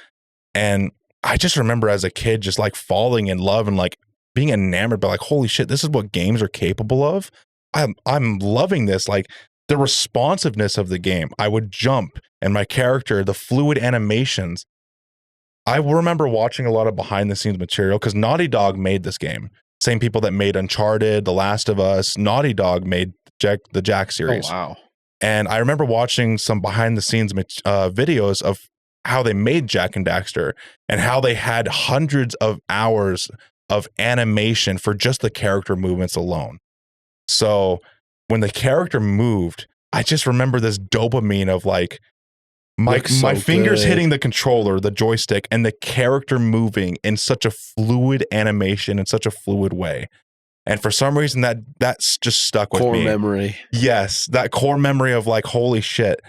And I just remember as a kid just like falling in love and like being enamored by like, holy shit, this is what games are capable of. I'm loving this. Like the responsiveness of the game. I would jump and my character, the fluid animations. I remember watching a lot of behind the scenes material because Naughty Dog made this game. Same people that made Uncharted, The Last of Us. Naughty Dog made the Jak series. Oh, wow. And I remember watching some behind the scenes videos of how they made Jak and Daxter and how they had hundreds of hours of animation for just the character movements alone. So when the character moved, I just remember this dopamine of like my fingers hitting the controller, the joystick, and the character moving in such a fluid animation in such a fluid way. And for some reason that's just stuck with me. Core memory. Yes, that core memory of like, holy shit,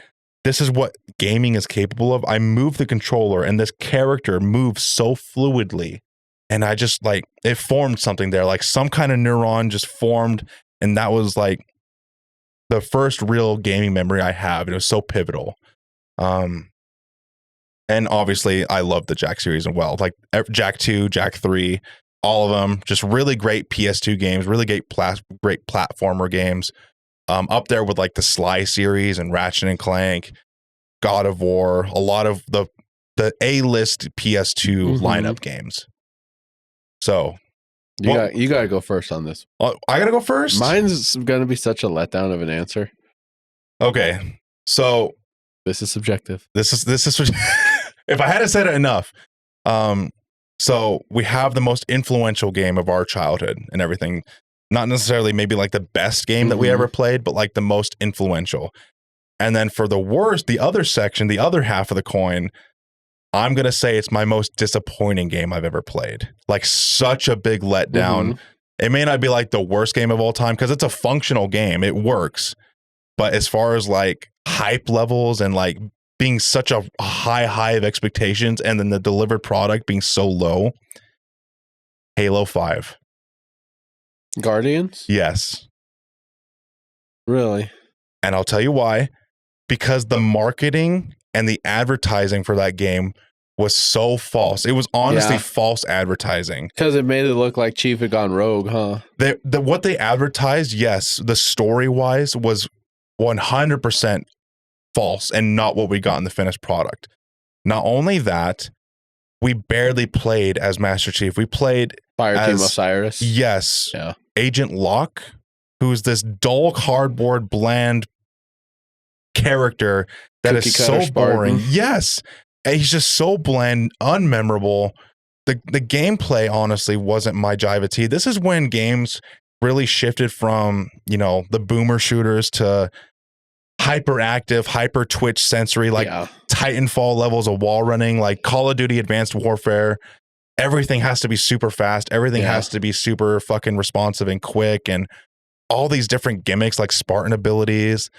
this is what gaming is capable of. I move the controller and this character moves so fluidly. And I just like, it formed something there, like some kind of neuron just formed. And that was like the first real gaming memory I have. It was so pivotal. And obviously I love the Jak series as well. Like Jak 2, Jak 3, all of them, just really great PS2 games, really great platformer games. Up there with like the Sly series and Ratchet and Clank, God of War, a lot of the A-list PS2 lineup games. So you got to go first on this. I got to go first? Mine's going to be such a letdown of an answer. Okay. So this is subjective. This is if I hadn't said it enough. So we have the most influential game of our childhood and everything. Not necessarily maybe like the best game that we ever played, but like the most influential. And then for the worst, the other section, the other half of the coin, I'm going to say it's my most disappointing game I've ever played. Like such a big letdown. It may not be like the worst game of all time because it's a functional game. It works. But as far as like hype levels and like being such a high of expectations and then the delivered product being so low, Halo 5. Guardians? Yes. Really? And I'll tell you why. Because the marketing and the advertising for that game was so false. It was honestly false advertising. Because it made it look like Chief had gone rogue, huh? What they advertised, yes, the story-wise was 100% false and not what we got in the finished product. Not only that, we barely played as Master Chief. We played Fireteam Osiris. Yes. Yeah. Agent Locke, who's this dull, cardboard, bland character that is so boring. Yes. And he's just so bland, unmemorable. The gameplay, honestly, wasn't my jive. This is when games really shifted from, the boomer shooters to hyperactive, hyper twitch sensory, like Titanfall levels of wall running, like Call of Duty Advanced Warfare. Everything has to be super fast. Everything has to be super fucking responsive and quick, and all these different gimmicks like Spartan abilities.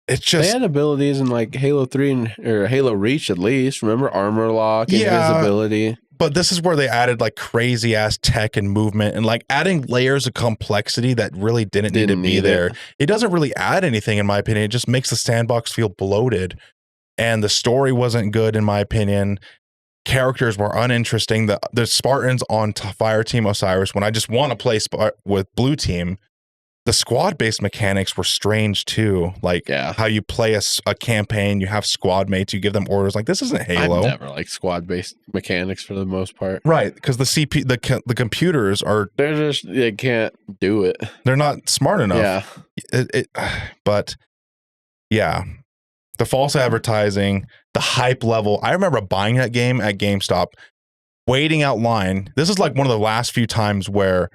it's just they had abilities in like Halo 3 or Halo Reach at least. Remember armor lock, invisibility. But this is where they added like crazy ass tech and movement and like adding layers of complexity that really didn't need to be there. It doesn't really add anything in my opinion. It just makes the sandbox feel bloated. And the story wasn't good in my opinion. Characters were uninteresting. The Spartans on Fire Team Osiris, when I just want to play with Blue Team, the squad-based mechanics were strange too. Like how you play a campaign, you have squad mates, you give them orders. Like this isn't Halo. I've never liked squad-based mechanics for the most part. Right, because the computers are they can't do it. They're not smart enough. Yeah. But yeah, the false advertising, the hype level. I remember buying that game at GameStop, waiting out line. This is like one of the last few times where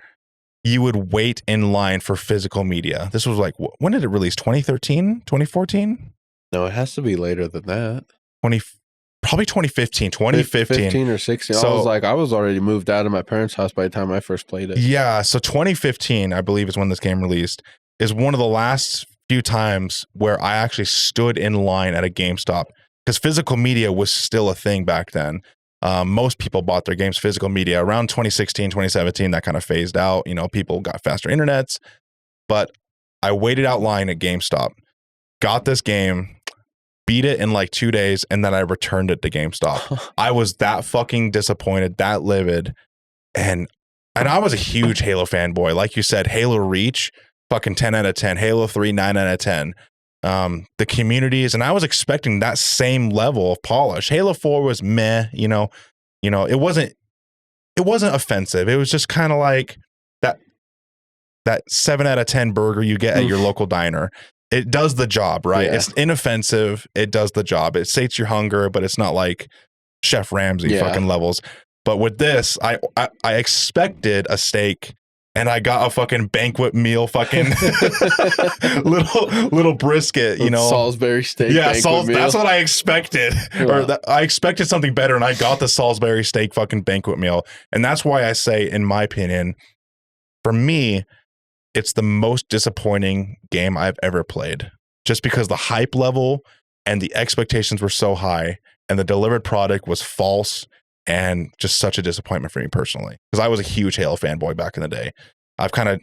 you would wait in line for physical media. This was like, when did it release? 2013, 2014? No, it has to be later than that. Probably 2015, 2015. 15 or 16. So, I was already moved out of my parents' house by the time I first played it. Yeah, so 2015, I believe is when this game released, is one of the last few times where I actually stood in line at a GameStop because physical media was still a thing back then. Most people bought their games physical media around 2016, 2017. That kind of phased out. You know, people got faster internets, but I waited out line at GameStop, got this game, beat it in like 2 days, and then I returned it to GameStop. I was that fucking disappointed, that livid, and I was a huge Halo fanboy. Like you said, Halo Reach, fucking 10 out of 10. Halo 3, 9 out of 10. The communities, and I was expecting that same level of polish. Halo 4 was meh, you know, it wasn't offensive. It was just kind of like that 7 out of 10 burger you get at your local diner. It does the job, right? Yeah. It's inoffensive. It does the job. It sates your hunger, but it's not like Chef Ramsay fucking levels. But with this, I expected a steak. And I got a fucking banquet meal, fucking little brisket, you know, Salisbury steak. Yeah, that's what I expected. Yeah. I expected something better, and I got the Salisbury steak fucking banquet meal. And that's why I say, in my opinion, for me, it's the most disappointing game I've ever played. Just because the hype level and the expectations were so high, and the delivered product was false. And just such a disappointment for me personally, because I was a huge Halo fanboy back in the day. I don't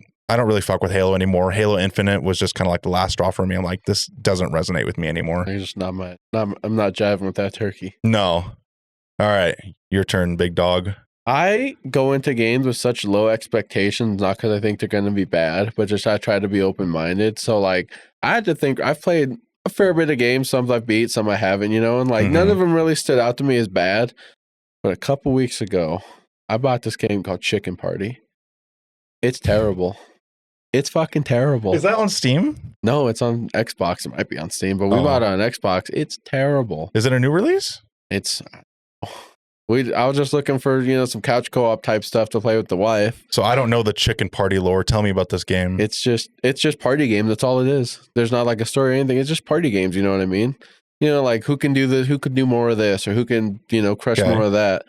really fuck with Halo anymore. Halo Infinite was just kind of like the last straw for me. I'm like, this doesn't resonate with me anymore. You're just I'm not jiving with that turkey. No. All right, your turn, big dog. I go into games with such low expectations, not because I think they're going to be bad, but just I try to be open-minded. So like, I had to think. I've played a fair bit of games. Some I've beat, some I haven't. You know, and like none of them really stood out to me as bad. But a couple weeks ago, I bought this game called Chicken Party. It's terrible. It's fucking terrible. Is that on Steam? No, it's on Xbox. It might be on Steam, but we bought it on Xbox. It's terrible. Is it a new release? I was just looking for, some couch co-op type stuff to play with the wife. So I don't know the Chicken Party lore. Tell me about this game. It's just party game. That's all it is. There's not like a story or anything. It's just party games. You know what I mean? Like who can do this, who could do more of this, or who can, crush more of that.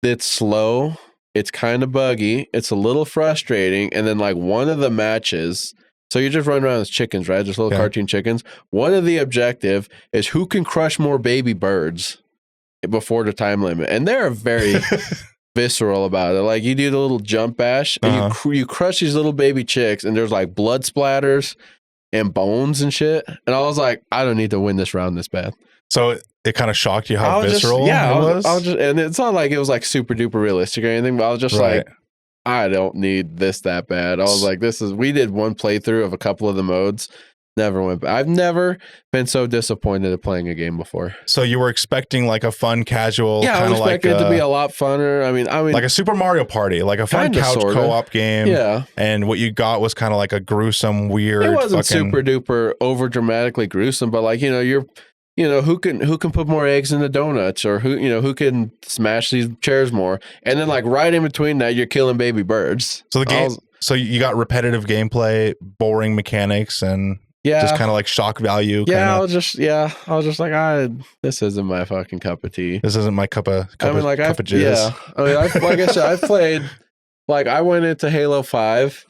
It's slow. It's kind of buggy. It's a little frustrating. And then like one of the matches, so you just run around as chickens, right? Just little cartoon chickens. One of the objective is who can crush more baby birds before the time limit. And they're very visceral about it. Like you do the little jump bash and you crush these little baby chicks, and there's like blood splatters and bones and shit. And I was like, I don't need to win this round this bad. So it kind of shocked you how visceral it was? I was just, and it's not like it was like super duper realistic or anything, but I was just like, I don't need this that bad. I was like, we did one playthrough of a couple of the modes. Never went back. I've never been so disappointed at playing a game before. So you were expecting like a fun, casual, I was expecting it to be a lot funner. I mean, like a Super Mario Party, like a fun couch co-op game. Yeah. And what you got was kind of like a gruesome, weird. It wasn't super duper over dramatically gruesome, but like who can put more eggs in the donuts, or who can smash these chairs more, and then like right in between that, you're killing baby birds. So the game. So you got repetitive gameplay, boring mechanics, and. Yeah, just kind of like shock value. Yeah, I was just like, this isn't my fucking cup of tea. This isn't my cup of jizz. Yeah, I mean, like I said, I've played, like I went into Halo 5,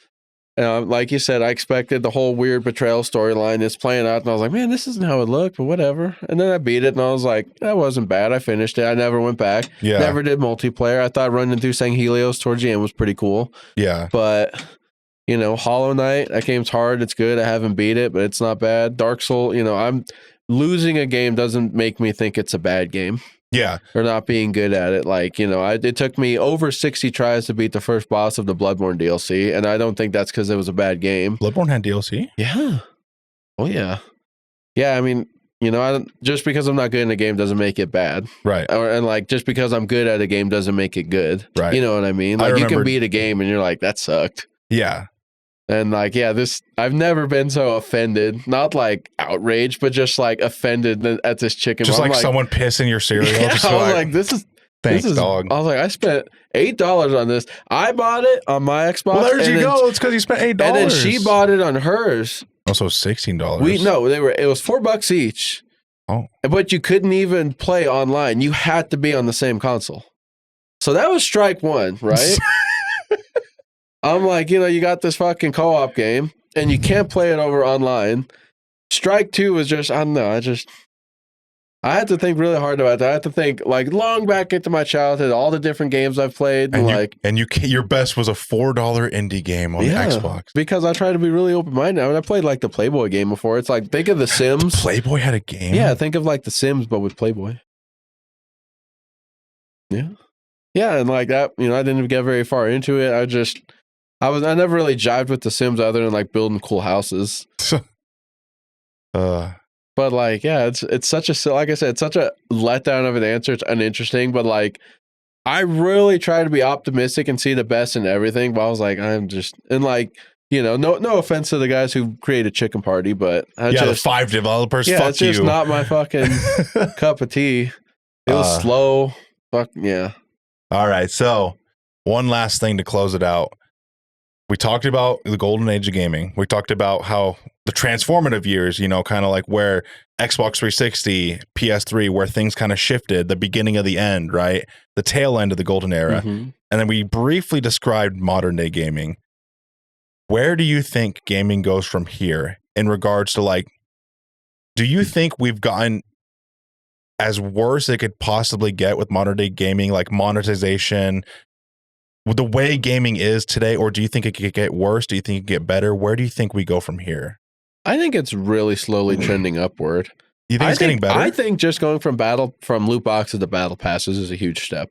And like you said, I expected the whole weird betrayal storyline is playing out, and I was like, man, this isn't how it looked, but whatever. And then I beat it, and I was like, that wasn't bad. I finished it. I never went back. Yeah. Never did multiplayer. I thought running through St. Helios towards the end was pretty cool. Yeah. But, Hollow Knight, that game's hard. It's good. I haven't beat it, but it's not bad. Dark Souls, I'm losing a game doesn't make me think it's a bad game. Yeah. Or not being good at it. Like, it took me over 60 tries to beat the first boss of the Bloodborne DLC, and I don't think that's because it was a bad game. Bloodborne had DLC? Yeah. Oh, yeah. Yeah, I mean, just because I'm not good in a game doesn't make it bad. Right. And just because I'm good at a game doesn't make it good. Right. You know what I mean? Like, you can beat a game and you're like, that sucked. Yeah. And I've never been so offended, not like outraged, but just like offended at this chicken. Just like someone pissing your cereal. Yeah, just I was like, thanks, dog. I was like, I spent $8 on this. I bought it on my Xbox. Well, there you go. It's because you spent $8. And then she bought it on hers. Also $16. It was $4 each. Oh. But you couldn't even play online. You had to be on the same console. So that was strike one, right? I'm like, you got this fucking co-op game and you can't play it over online. Strike two was just, I don't know. I had to think really hard about that. I had to think like long back into my childhood, all the different games I've played. And your best was a $4 indie game on the Xbox. Because I try to be really open-minded. I mean, I played like the Playboy game before. It's like, think of The Sims. Playboy had a game? Yeah, think of like The Sims, but with Playboy. Yeah. Yeah, and like that, I didn't even get very far into it. I never really jived with The Sims other than like building cool houses. But like, yeah, it's such a, like I said, it's such a letdown of an answer. It's uninteresting, but like, I really try to be optimistic and see the best in everything. But I was like, no offense to the guys who created Chicken Party, but the 5 developers. Yeah, fuck it's just not my fucking cup of tea. It was slow. Fuck yeah. All right, so one last thing to close it out. We talked about the golden age of gaming. We talked about how the transformative years, kind of like where Xbox 360, PS3, where things kind of shifted, the beginning of the end, right? The tail end of the golden era. Mm-hmm. And then we briefly described modern day gaming. Where do you think gaming goes from here in regards to like, do you think we've gotten as worse it could possibly get with modern day gaming, like monetization, the way gaming is today, or do you think it could get worse? Do you think it could get better? Where do you think we go from here? I think it's really slowly trending upward. You think it's getting better? I think just going from loot boxes to battle passes is a huge step.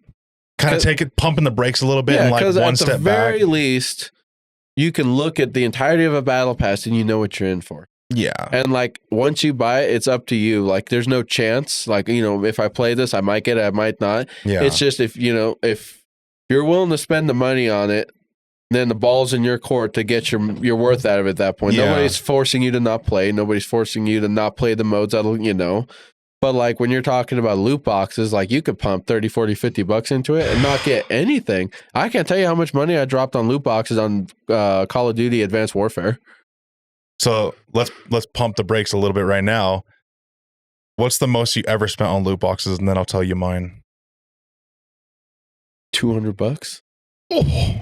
Kind of pumping the brakes a little bit and like one step back. At the very least, you can look at the entirety of a battle pass and you know what you're in for. Yeah. And like once you buy it, it's up to you. Like there's no chance. Like, if I play this, I might get it, I might not. Yeah. It's just if you're willing to spend the money on it, then the ball's in your court to get your worth out of it at that point. Yeah. Nobody's forcing you to not play. Nobody's forcing you to not play the modes that'll, But like when you're talking about loot boxes, like you could pump 30, 40, 50 bucks into it and not get anything. I can't tell you how much money I dropped on loot boxes on Call of Duty Advanced Warfare. So let's pump the brakes a little bit right now. What's the most you ever spent on loot boxes? And then I'll tell you mine. $200. Oh.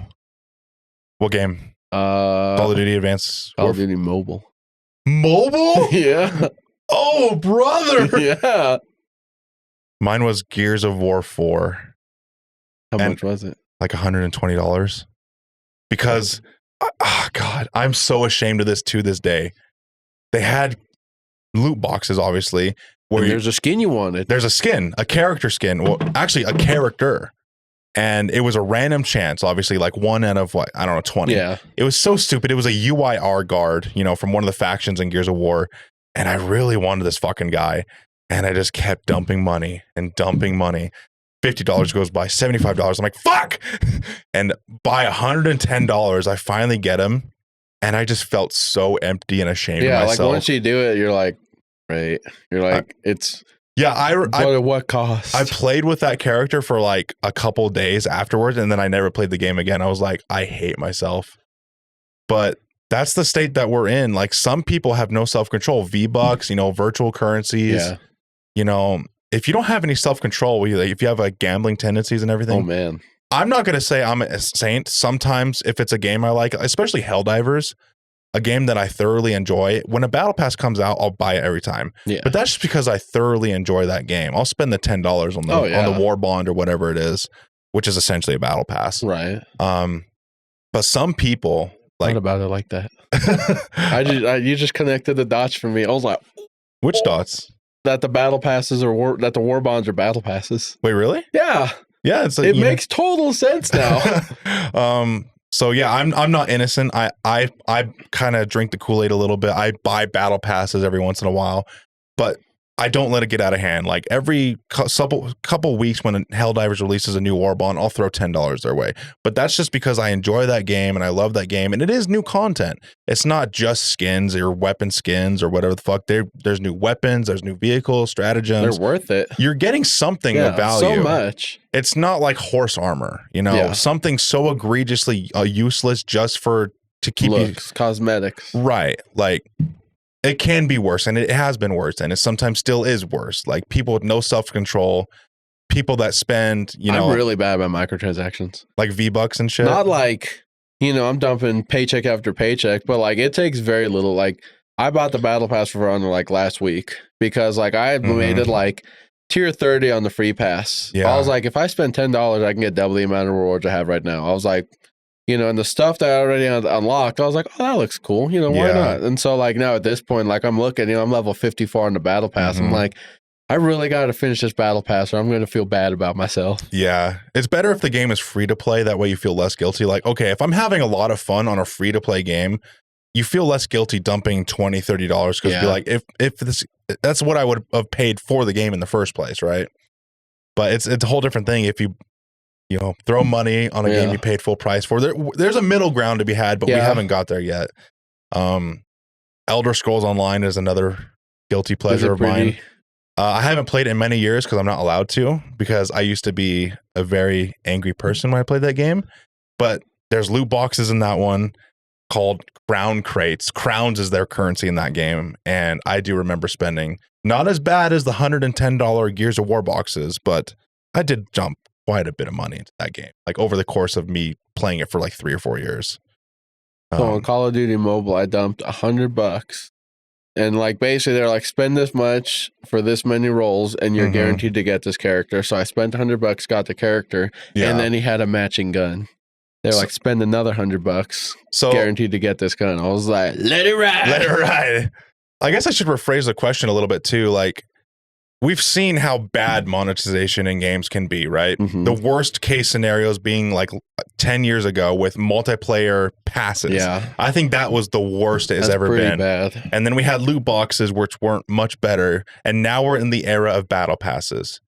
What game? Call of Duty Advanced Call of Duty Mobile. Mobile? Yeah. Oh, brother. Yeah. Mine was Gears of War 4. How much was it? Like $120. Because, God, I'm so ashamed of this to this day. They had loot boxes, obviously. Where there's a skin you wanted. There's a skin, a character skin. Well, actually, a character. And it was a random chance, obviously, like 1 out of, 20. Yeah. It was so stupid. It was a UIR guard, from one of the factions in Gears of War. And I really wanted this fucking guy. And I just kept dumping money and dumping money. $50 goes by, $75. I'm like, fuck! And by $110, I finally get him. And I just felt so empty and ashamed of myself. Yeah, like once you do it, you're like, right. You're like, it's... Yeah, at what cost? I played with that character for like a couple days afterwards, and then I never played the game again. I was like, I hate myself. But that's the state that we're in. Like some people have no self-control. V-Bucks, virtual currencies. Yeah. If you don't have any self-control, if you have like gambling tendencies and everything. Oh man. I'm not going to say I'm a saint. Sometimes if it's a game I like, especially Helldivers, a game that I thoroughly enjoy, when a battle pass comes out, I'll buy it every time. Yeah. But that's just because I thoroughly enjoy that game. I'll spend the $10 on the war bond or whatever it is, which is essentially a battle pass. Right. But some people what about it like that? You just connected the dots for me. I was like, which dots? That the battle passes that the war bonds are battle passes. Wait, really? Yeah. Yeah, it makes total sense now. So yeah, I'm not innocent. I kind of drink the Kool-Aid a little bit. I buy battle passes every once in a while, but I don't let it get out of hand. Like every couple weeks when Helldivers releases a new war bond, I'll throw $10 their way. But that's just because I enjoy that game and I love that game, and it is new content. It's not just skins or weapon skins or whatever the fuck. There's new weapons, there's new vehicles, stratagems. They're worth it. You're getting something of value. So much. It's not like horse armor, something so egregiously useless just to keep looks, cosmetics. Right. Like it can be worse, and it has been worse, and it sometimes still is worse. Like people with no self-control, people that spend, I'm really bad about microtransactions. Like V-Bucks and shit. Not like, I'm dumping paycheck after paycheck, but like it takes very little. Like I bought the battle pass for Honor like last week because like I had made it like tier 30 on the free pass. Yeah. I was like, if I spend $10, I can get double the amount of rewards I have right now. I was like, and the stuff that I already unlocked, I was like, oh, that looks cool. Why not? And so like now at this point, like I'm looking, I'm level 54 on the battle pass. I'm like, I really got to finish this battle pass or I'm going to feel bad about myself. Yeah. It's better if the game is free to play. That way you feel less guilty. Like, okay, if I'm having a lot of fun on a free to play game, you feel less guilty dumping $20, $30 because you're like, if this, that's what I would have paid for the game in the first place. Right. But it's a whole different thing if you throw money on a game you paid full price for. There's a middle ground to be had, but we haven't got there yet. Elder Scrolls Online is another guilty pleasure of mine. I haven't played it in many years because I'm not allowed to, because I used to be a very angry person when I played that game. But there's loot boxes in that one called crown crates. Crowns is their currency in that game. And I do remember spending not as bad as the $110 Gears of War boxes, but I did jump quite a bit of money into that game, like over the course of me playing it for like 3 or 4 years. So on Call of Duty Mobile, I dumped $100, and like basically they're like, spend this much for this many rolls, and you're guaranteed to get this character. So I spent $100, got the character, and then he had a matching gun. They're like, spend another $100, so guaranteed to get this gun. I was like, let it ride, let it ride. I guess I should rephrase the question a little bit too, like. We've seen how bad monetization in games can be, right? The worst case scenarios being like 10 years ago with multiplayer passes. Yeah. I think that was the worst it has ever been. Bad. And then we had loot boxes, which weren't much better. And now we're in the era of battle passes.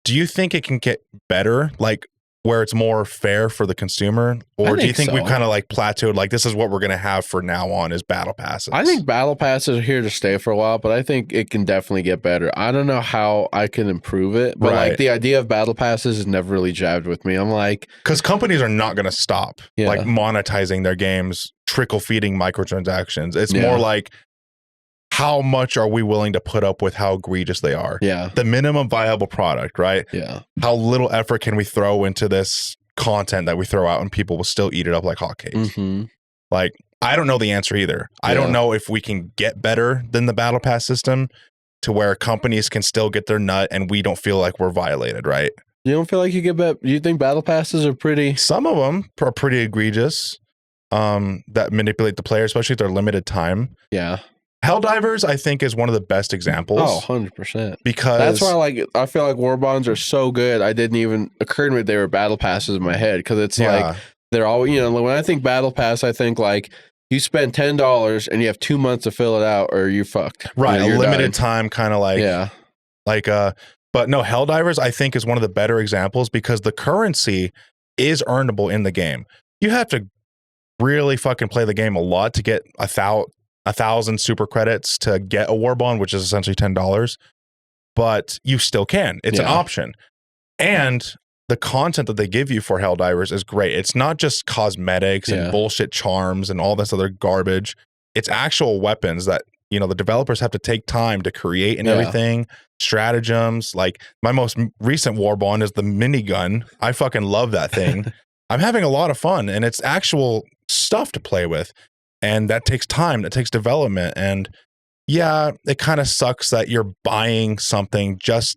Do you think it can get better? Like where it's more fair for the consumer? Or do you think we've kind of like plateaued, like this is what we're going to have for now on is battle passes? I think battle passes are here to stay for a while, but I think it can definitely get better. I don't know how I can improve it, but like the idea of battle passes has never really jabbed with me. I'm like, because companies are not going to stop like monetizing their games, trickle feeding microtransactions. It's more like, how much are we willing to put up with how egregious they are? Yeah. The minimum viable product, right? Yeah. How little effort can we throw into this content that we throw out and people will still eat it up like hotcakes? Like, I don't know the answer either. I don't know if we can get better than the battle pass system to where companies can still get their nut and we don't feel like we're violated, right? You don't feel like you get better? You think battle passes are pretty? Some of them are pretty egregious that manipulate the player, especially if they're limited time. Yeah. Helldivers, I think, is one of the best examples. Oh, 100%. Because that's why I feel like war bonds are so good. I didn't even occur to me they were battle passes in my head, because it's like they're all, when I think battle pass, I think like you spend $10 and you have 2 months to fill it out or you're fucked. Right. A limited time kind of like, but no, Helldivers, I think, is one of the better examples because the currency is earnable in the game. You have to really fucking play the game a lot to get 1,000 super credits to get a war bond, which is essentially $10, but you still can. It's an option. And the content that they give you for Helldivers is great. It's not just cosmetics and bullshit charms and all this other garbage. It's actual weapons that the developers have to take time to create and everything, stratagems. Like my most recent war bond is the minigun. I fucking love that thing. I'm having a lot of fun, and it's actual stuff to play with, and that takes time. That takes development, and yeah, it kind of sucks that you're buying something just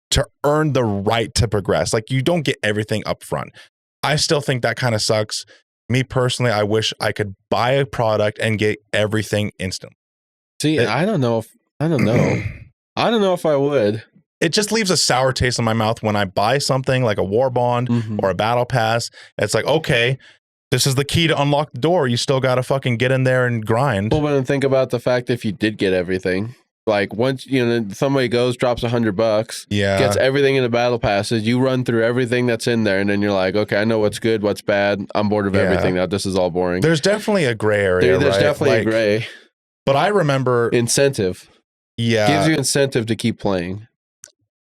to earn the right to progress. Like you don't get everything up front. I still think that kind of sucks. Me personally, I wish I could buy a product and get everything instantly. See, I don't know if I would. It just leaves a sour taste in my mouth when I buy something like a war bond or a battle pass. It's like, okay, this is the key to unlock the door. You still got to fucking get in there and grind. Well, but then think about the fact if you did get everything. Like once somebody drops $100, gets everything in the battle passes, you run through everything that's in there, and then you're like, okay, I know what's good, what's bad. I'm bored of everything now. This is all boring. There's definitely a gray area. There's definitely a gray. But I remember incentive. Yeah, gives you incentive to keep playing.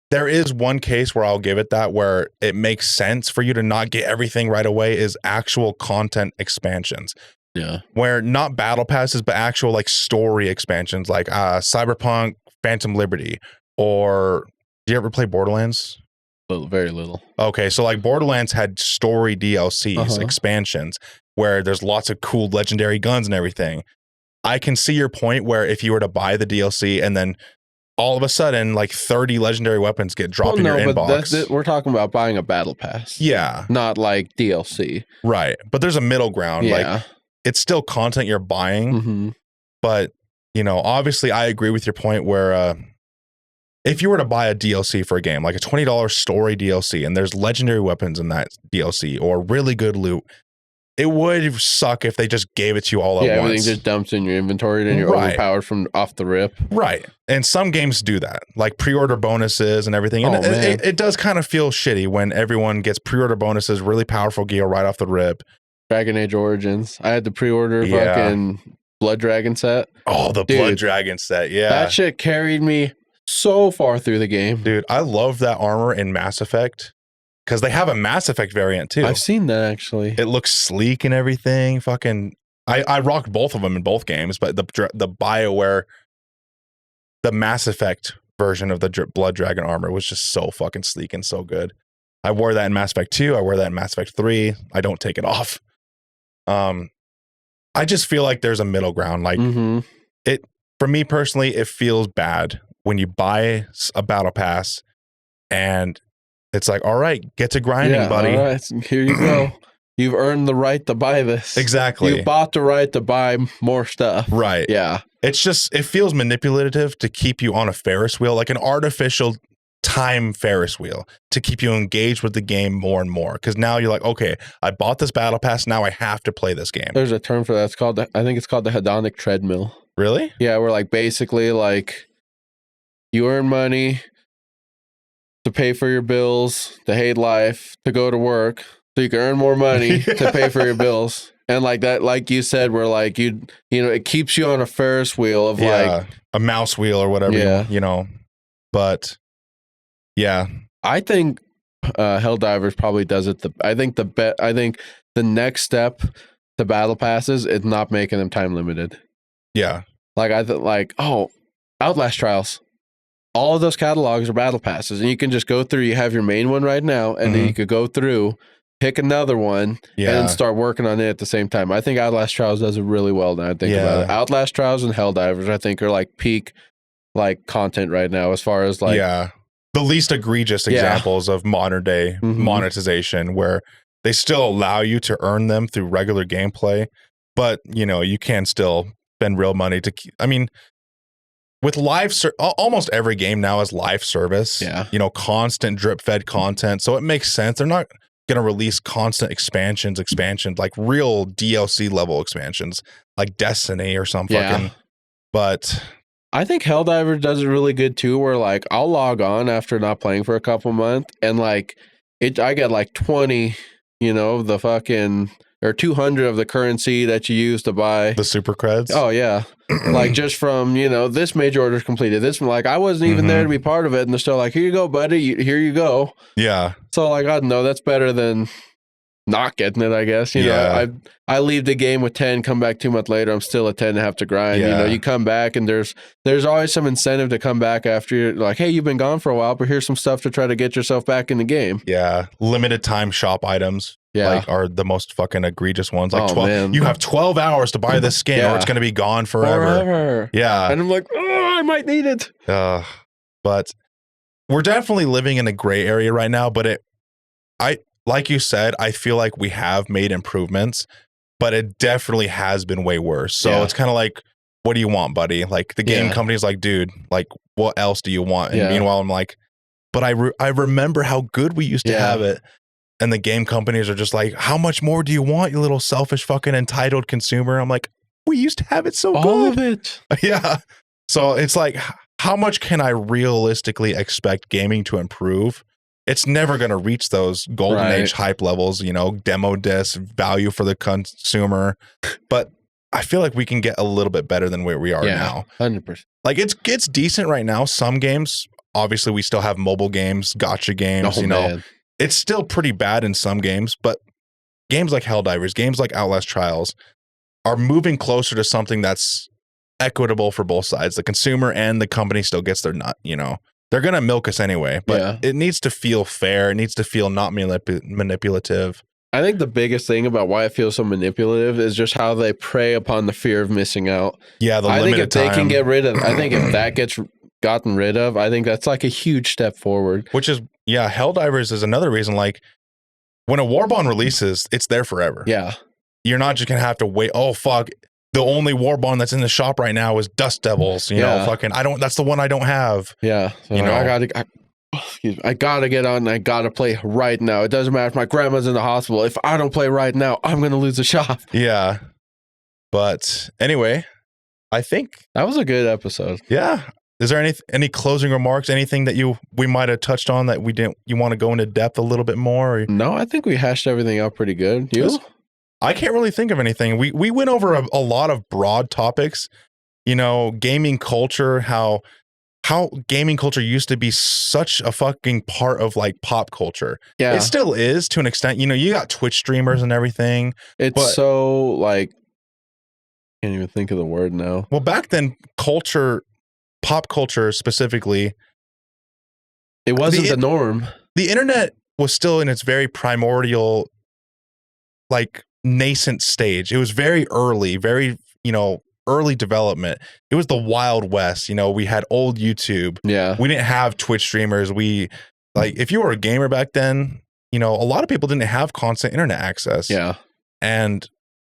There is one case where I'll give it that, where it makes sense for you to not get everything right away, is actual content expansions. Yeah. Where not battle passes, but actual like story expansions, like Cyberpunk, Phantom Liberty, or do you ever play Borderlands? Very little. Okay, so like Borderlands had story DLCs, expansions, where there's lots of cool legendary guns and everything. I can see your point where if you were to buy the DLC and then all of a sudden like 30 legendary weapons get dropped in your inbox. We're talking about buying a battle pass. Yeah. Not like DLC. Right. But there's a middle ground. Yeah. Like it's still content you're buying. But, obviously I agree with your point where if you were to buy a DLC for a game, like a $20 story DLC, and there's legendary weapons in that DLC or really good loot, it would suck if they just gave it to you all at once. Yeah, everything just dumps in your inventory and then you're overpowered from off the rip. Right. And some games do that, like pre-order bonuses and everything. And it does kind of feel shitty when everyone gets pre-order bonuses, really powerful gear right off the rip. Dragon Age Origins. I had the pre-order fucking Blood Dragon set. Oh, the Blood Dragon set, yeah. That shit carried me so far through the game. Dude, I love that armor in Mass Effect. Because they have a Mass Effect variant too. I've seen that actually. It looks sleek and everything. Fucking, I rocked both of them in both games, but the BioWare, the Mass Effect version of the Blood Dragon armor was just so fucking sleek and so good. I wore that in Mass Effect 2. I wear that in Mass Effect 3. I don't take it off. I just feel like there's a middle ground. Like it, for me personally, it feels bad when you buy a battle pass and it's like, all right, get to grinding, buddy. All right, here you go. You've earned the right to buy this. Exactly. You bought the right to buy more stuff. Right. Yeah. It's just, it feels manipulative to keep you on a Ferris wheel, like an artificial time Ferris wheel, to keep you engaged with the game more and more. Because now you're like, okay, I bought this battle pass. Now I have to play this game. There's a term for that. It's called, I think it's called the hedonic treadmill. Really? Yeah. We're like, basically like you earn money to pay for your bills, to hate life, to go to work, so you can earn more money to pay for your bills. And like that, like you said, where like it keeps you on a Ferris wheel of like a mouse wheel or whatever, But yeah, I think Helldivers probably does it. I think the next step to battle passes is not making them time limited. Yeah, like Outlast Trials. All of those catalogs are battle passes, and you can just go through. You have your main one right now, and then you could go through, pick another one, and then start working on it at the same time. I think Outlast Trials does it really well now I think about it. Outlast Trials and Helldivers, I think, are like peak like content right now as far as like the least egregious examples of modern day monetization, where they still allow you to earn them through regular gameplay, but you can still spend real money to keep. I mean, with almost every game now is live service. Yeah. Constant drip fed content. So it makes sense. They're not going to release constant expansions, like real DLC level expansions, like Destiny or something. Yeah. But I think Helldivers does it really good too, where like I'll log on after not playing for a couple months and like I get like 20, the fucking or 200 of the currency that you use to buy the super creds. Oh yeah. Like just from, this major order is completed. This one, like I wasn't even there to be part of it. And they're still like, here you go, buddy. Here you go. Yeah. So like, I don't know. That's better than not getting it, I guess. You know, I leave the game with 10, come back 2 months later, I'm still at 10 and have to grind. You know, you come back and there's always some incentive to come back after you're like, hey, you've been gone for a while, but here's some stuff to try to get yourself back in the game. Yeah. Limited time shop items. Like are the most fucking egregious ones. Like 12, you have 12 hours to buy this skin or it's going to be gone forever. Yeah. And I'm like, oh, I might need it. But we're definitely living in a gray area right now, but like you said, I feel like we have made improvements, but it definitely has been way worse. So it's kind of like, what do you want, buddy? Like the game company's like, dude, like what else do you want? And meanwhile, I'm like, but I remember how good we used to have it. And the game companies are just like, how much more do you want, you little selfish fucking entitled consumer? I'm like, we used to have it so good. All of it. Yeah. So it's like, how much can I realistically expect gaming to improve? It's never going to reach those golden age hype levels, you know, demo disc, value for the consumer. But I feel like we can get a little bit better than where we are now. 100%. Like it's decent right now. Some games, obviously we still have mobile games, gotcha games, you know. It's still pretty bad in some games, but games like Helldivers, games like Outlast Trials are moving closer to something that's equitable for both sides. The consumer and the company still gets their nut, you know. They're going to milk us anyway, but it needs to feel fair. It needs to feel not manipulative. I think the biggest thing about why it feels so manipulative is just how they prey upon the fear of missing out. Yeah, I think if they can get rid of, I think if that gets gotten rid of, I think that's like a huge step forward. Which is, Helldivers is another reason, like, when a Warbond releases, it's there forever. Yeah. You're not just going to have to wait, oh, fuck, the only Warbond that's in the shop right now is Dust Devils, you know, fucking, that's the one I don't have. Yeah. So you know, I gotta get on and I gotta play right now. It doesn't matter if my grandma's in the hospital. If I don't play right now, I'm going to lose the shop. Yeah. But anyway, I think that was a good episode. Yeah. Is there any closing remarks? Anything that we might have touched on that you want to go into depth a little bit more? Or? No, I think we hashed everything out pretty good. You? I can't really think of anything. We went over a lot of broad topics. You know, gaming culture, how gaming culture used to be such a fucking part of like pop culture. Yeah, it still is to an extent. You know, you got Twitch streamers and everything. It's so like, can't even think of the word now. Well, back then, pop culture specifically, it wasn't the norm. The internet was still in its very primordial, like nascent stage. It was very early, very, you know, early development. It was the Wild West. You know, we had old YouTube. Yeah. We didn't have Twitch streamers. If you were a gamer back then, you know, a lot of people didn't have constant internet access. Yeah. And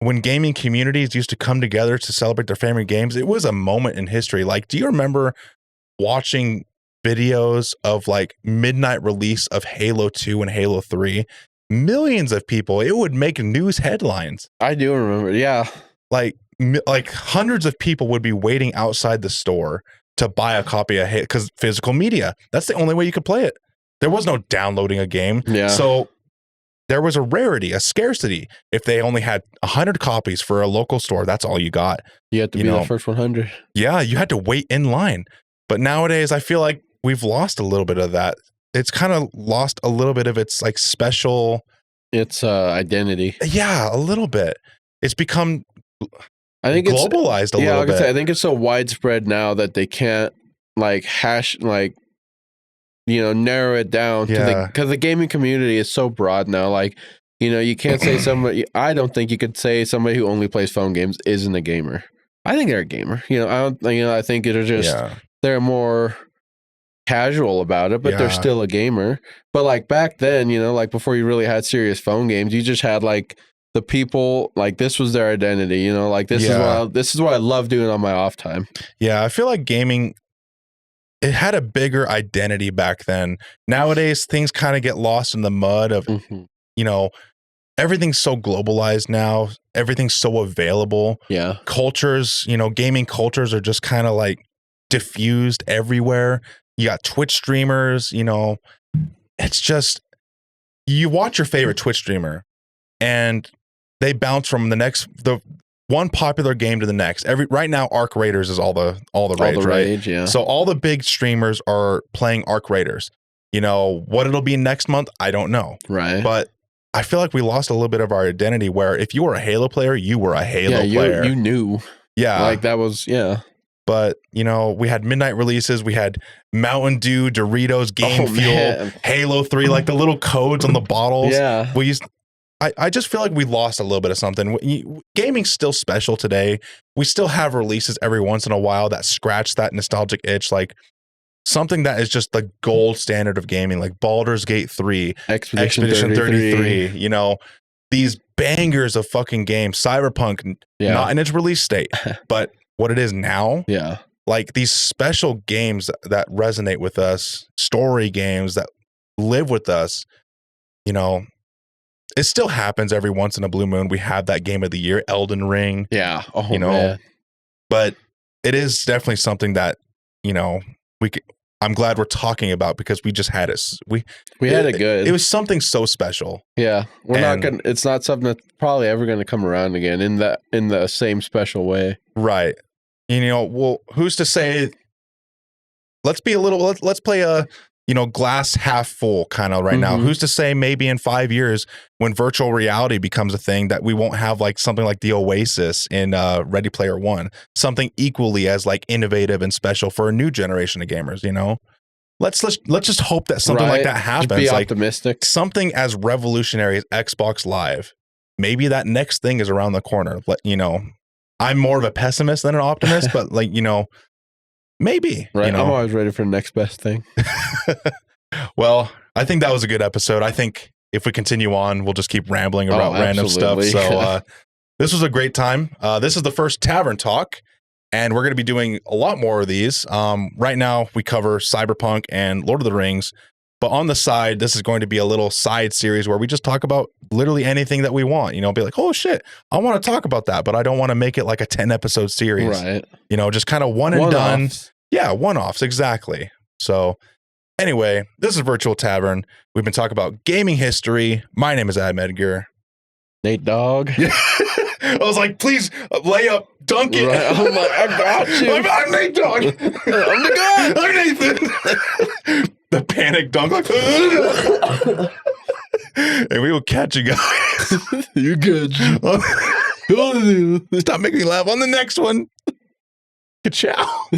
when gaming communities used to come together to celebrate their favorite games, it was a moment in history. Like, do you remember watching videos of like midnight release of Halo 2 and Halo 3? Millions of people. It would make news headlines. I do remember. Yeah. Like hundreds of people would be waiting outside the store to buy a copy of Halo, because physical media, that's the only way you could play it. There was no downloading a game. Yeah. So there was a rarity, a scarcity. If they only had 100 copies for a local store, that's all you got. You had to be the first 100. Yeah, you had to wait in line. But nowadays, I feel like we've lost a little bit of that. It's kind of lost a little bit of its like special. Its identity. Yeah, a little bit. It's become, I think, globalized a little bit. I think it's so widespread now that they can't like narrow it down because the gaming community is so broad now. Like, you know, you can't say somebody. I don't think you could say somebody who only plays phone games isn't a gamer. I think they're a gamer. You know, I don't. You know, I think it's just they're more casual about it, but they're still a gamer. But like back then, you know, like before you really had serious phone games, you just had like the people, like this was their identity. You know, like this is what I love doing on my off time. Yeah, I feel like gaming, it had a bigger identity back then. Nowadays, things kind of get lost in the mud of, you know, everything's so globalized now. Everything's so available. Yeah. Cultures, you know, gaming cultures are just kind of like diffused everywhere. You got Twitch streamers, you know, it's just, you watch your favorite Twitch streamer and they bounce from the one popular game to the next. Right now, Arc Raiders is all the rage, right? Yeah. So all the big streamers are playing Arc Raiders. You know, what it'll be next month, I don't know. Right. But I feel like we lost a little bit of our identity where if you were a Halo player, you were a Halo player. You knew. Yeah. Like that was, But, you know, we had midnight releases. We had Mountain Dew, Doritos, Game Fuel, man. Halo 3, like the little codes on the bottles. Yeah. I just feel like we lost a little bit of something. Gaming's still special today. We still have releases every once in a while that scratch that nostalgic itch. Like something that is just the gold standard of gaming, like Baldur's Gate 3, Expedition 33, you know, these bangers of fucking games, Cyberpunk, not in its release state, but what it is now. Yeah. Like these special games that resonate with us, story games that live with us, you know, it still happens every once in a blue moon. We have that game of the year, Elden Ring. Yeah. Oh, you know, man. But it is definitely something that, you know, I'm glad we're talking about because we just had it. We had it good. It was something so special. Yeah. It's not something that's probably ever going to come around again in the same special way. Right. You know, well, who's to say, let's play a, you know, glass half full kind of right now. Who's to say maybe in 5 years when virtual reality becomes a thing that we won't have like something like the Oasis in Ready Player One, something equally as like innovative and special for a new generation of gamers, you know? Let's just hope that something like that happens. Just be like optimistic. Something as revolutionary as Xbox Live. Maybe that next thing is around the corner. You know, I'm more of a pessimist than an optimist, but like, you know, maybe. Right. You know? I'm always ready for the next best thing. Well, I think that was a good episode. I think if we continue on, we'll just keep rambling about random stuff. So this was a great time. This is the first Tavern Talk, and we're going to be doing a lot more of these. Right now, we cover Cyberpunk and Lord of the Rings. But on the side, this is going to be a little side series where we just talk about literally anything that we want. You know, be like, oh, shit, I want to talk about that, but I don't want to make it like a 10-episode series. Right. You know, just kind of one and done. Yeah, one-offs, exactly. So anyway, this is Virtual Tavern. We've been talking about gaming history. My name is Adam Edgar. Nate Dogg. I was like, please lay up, dunk it. Right. I'm like, I got you. I'm Nate Dogg. I'm the guy. I'm Nathan. The panic dunk. Like, and we will catch you guys. You good. Stop making me laugh on the next one. Ciao.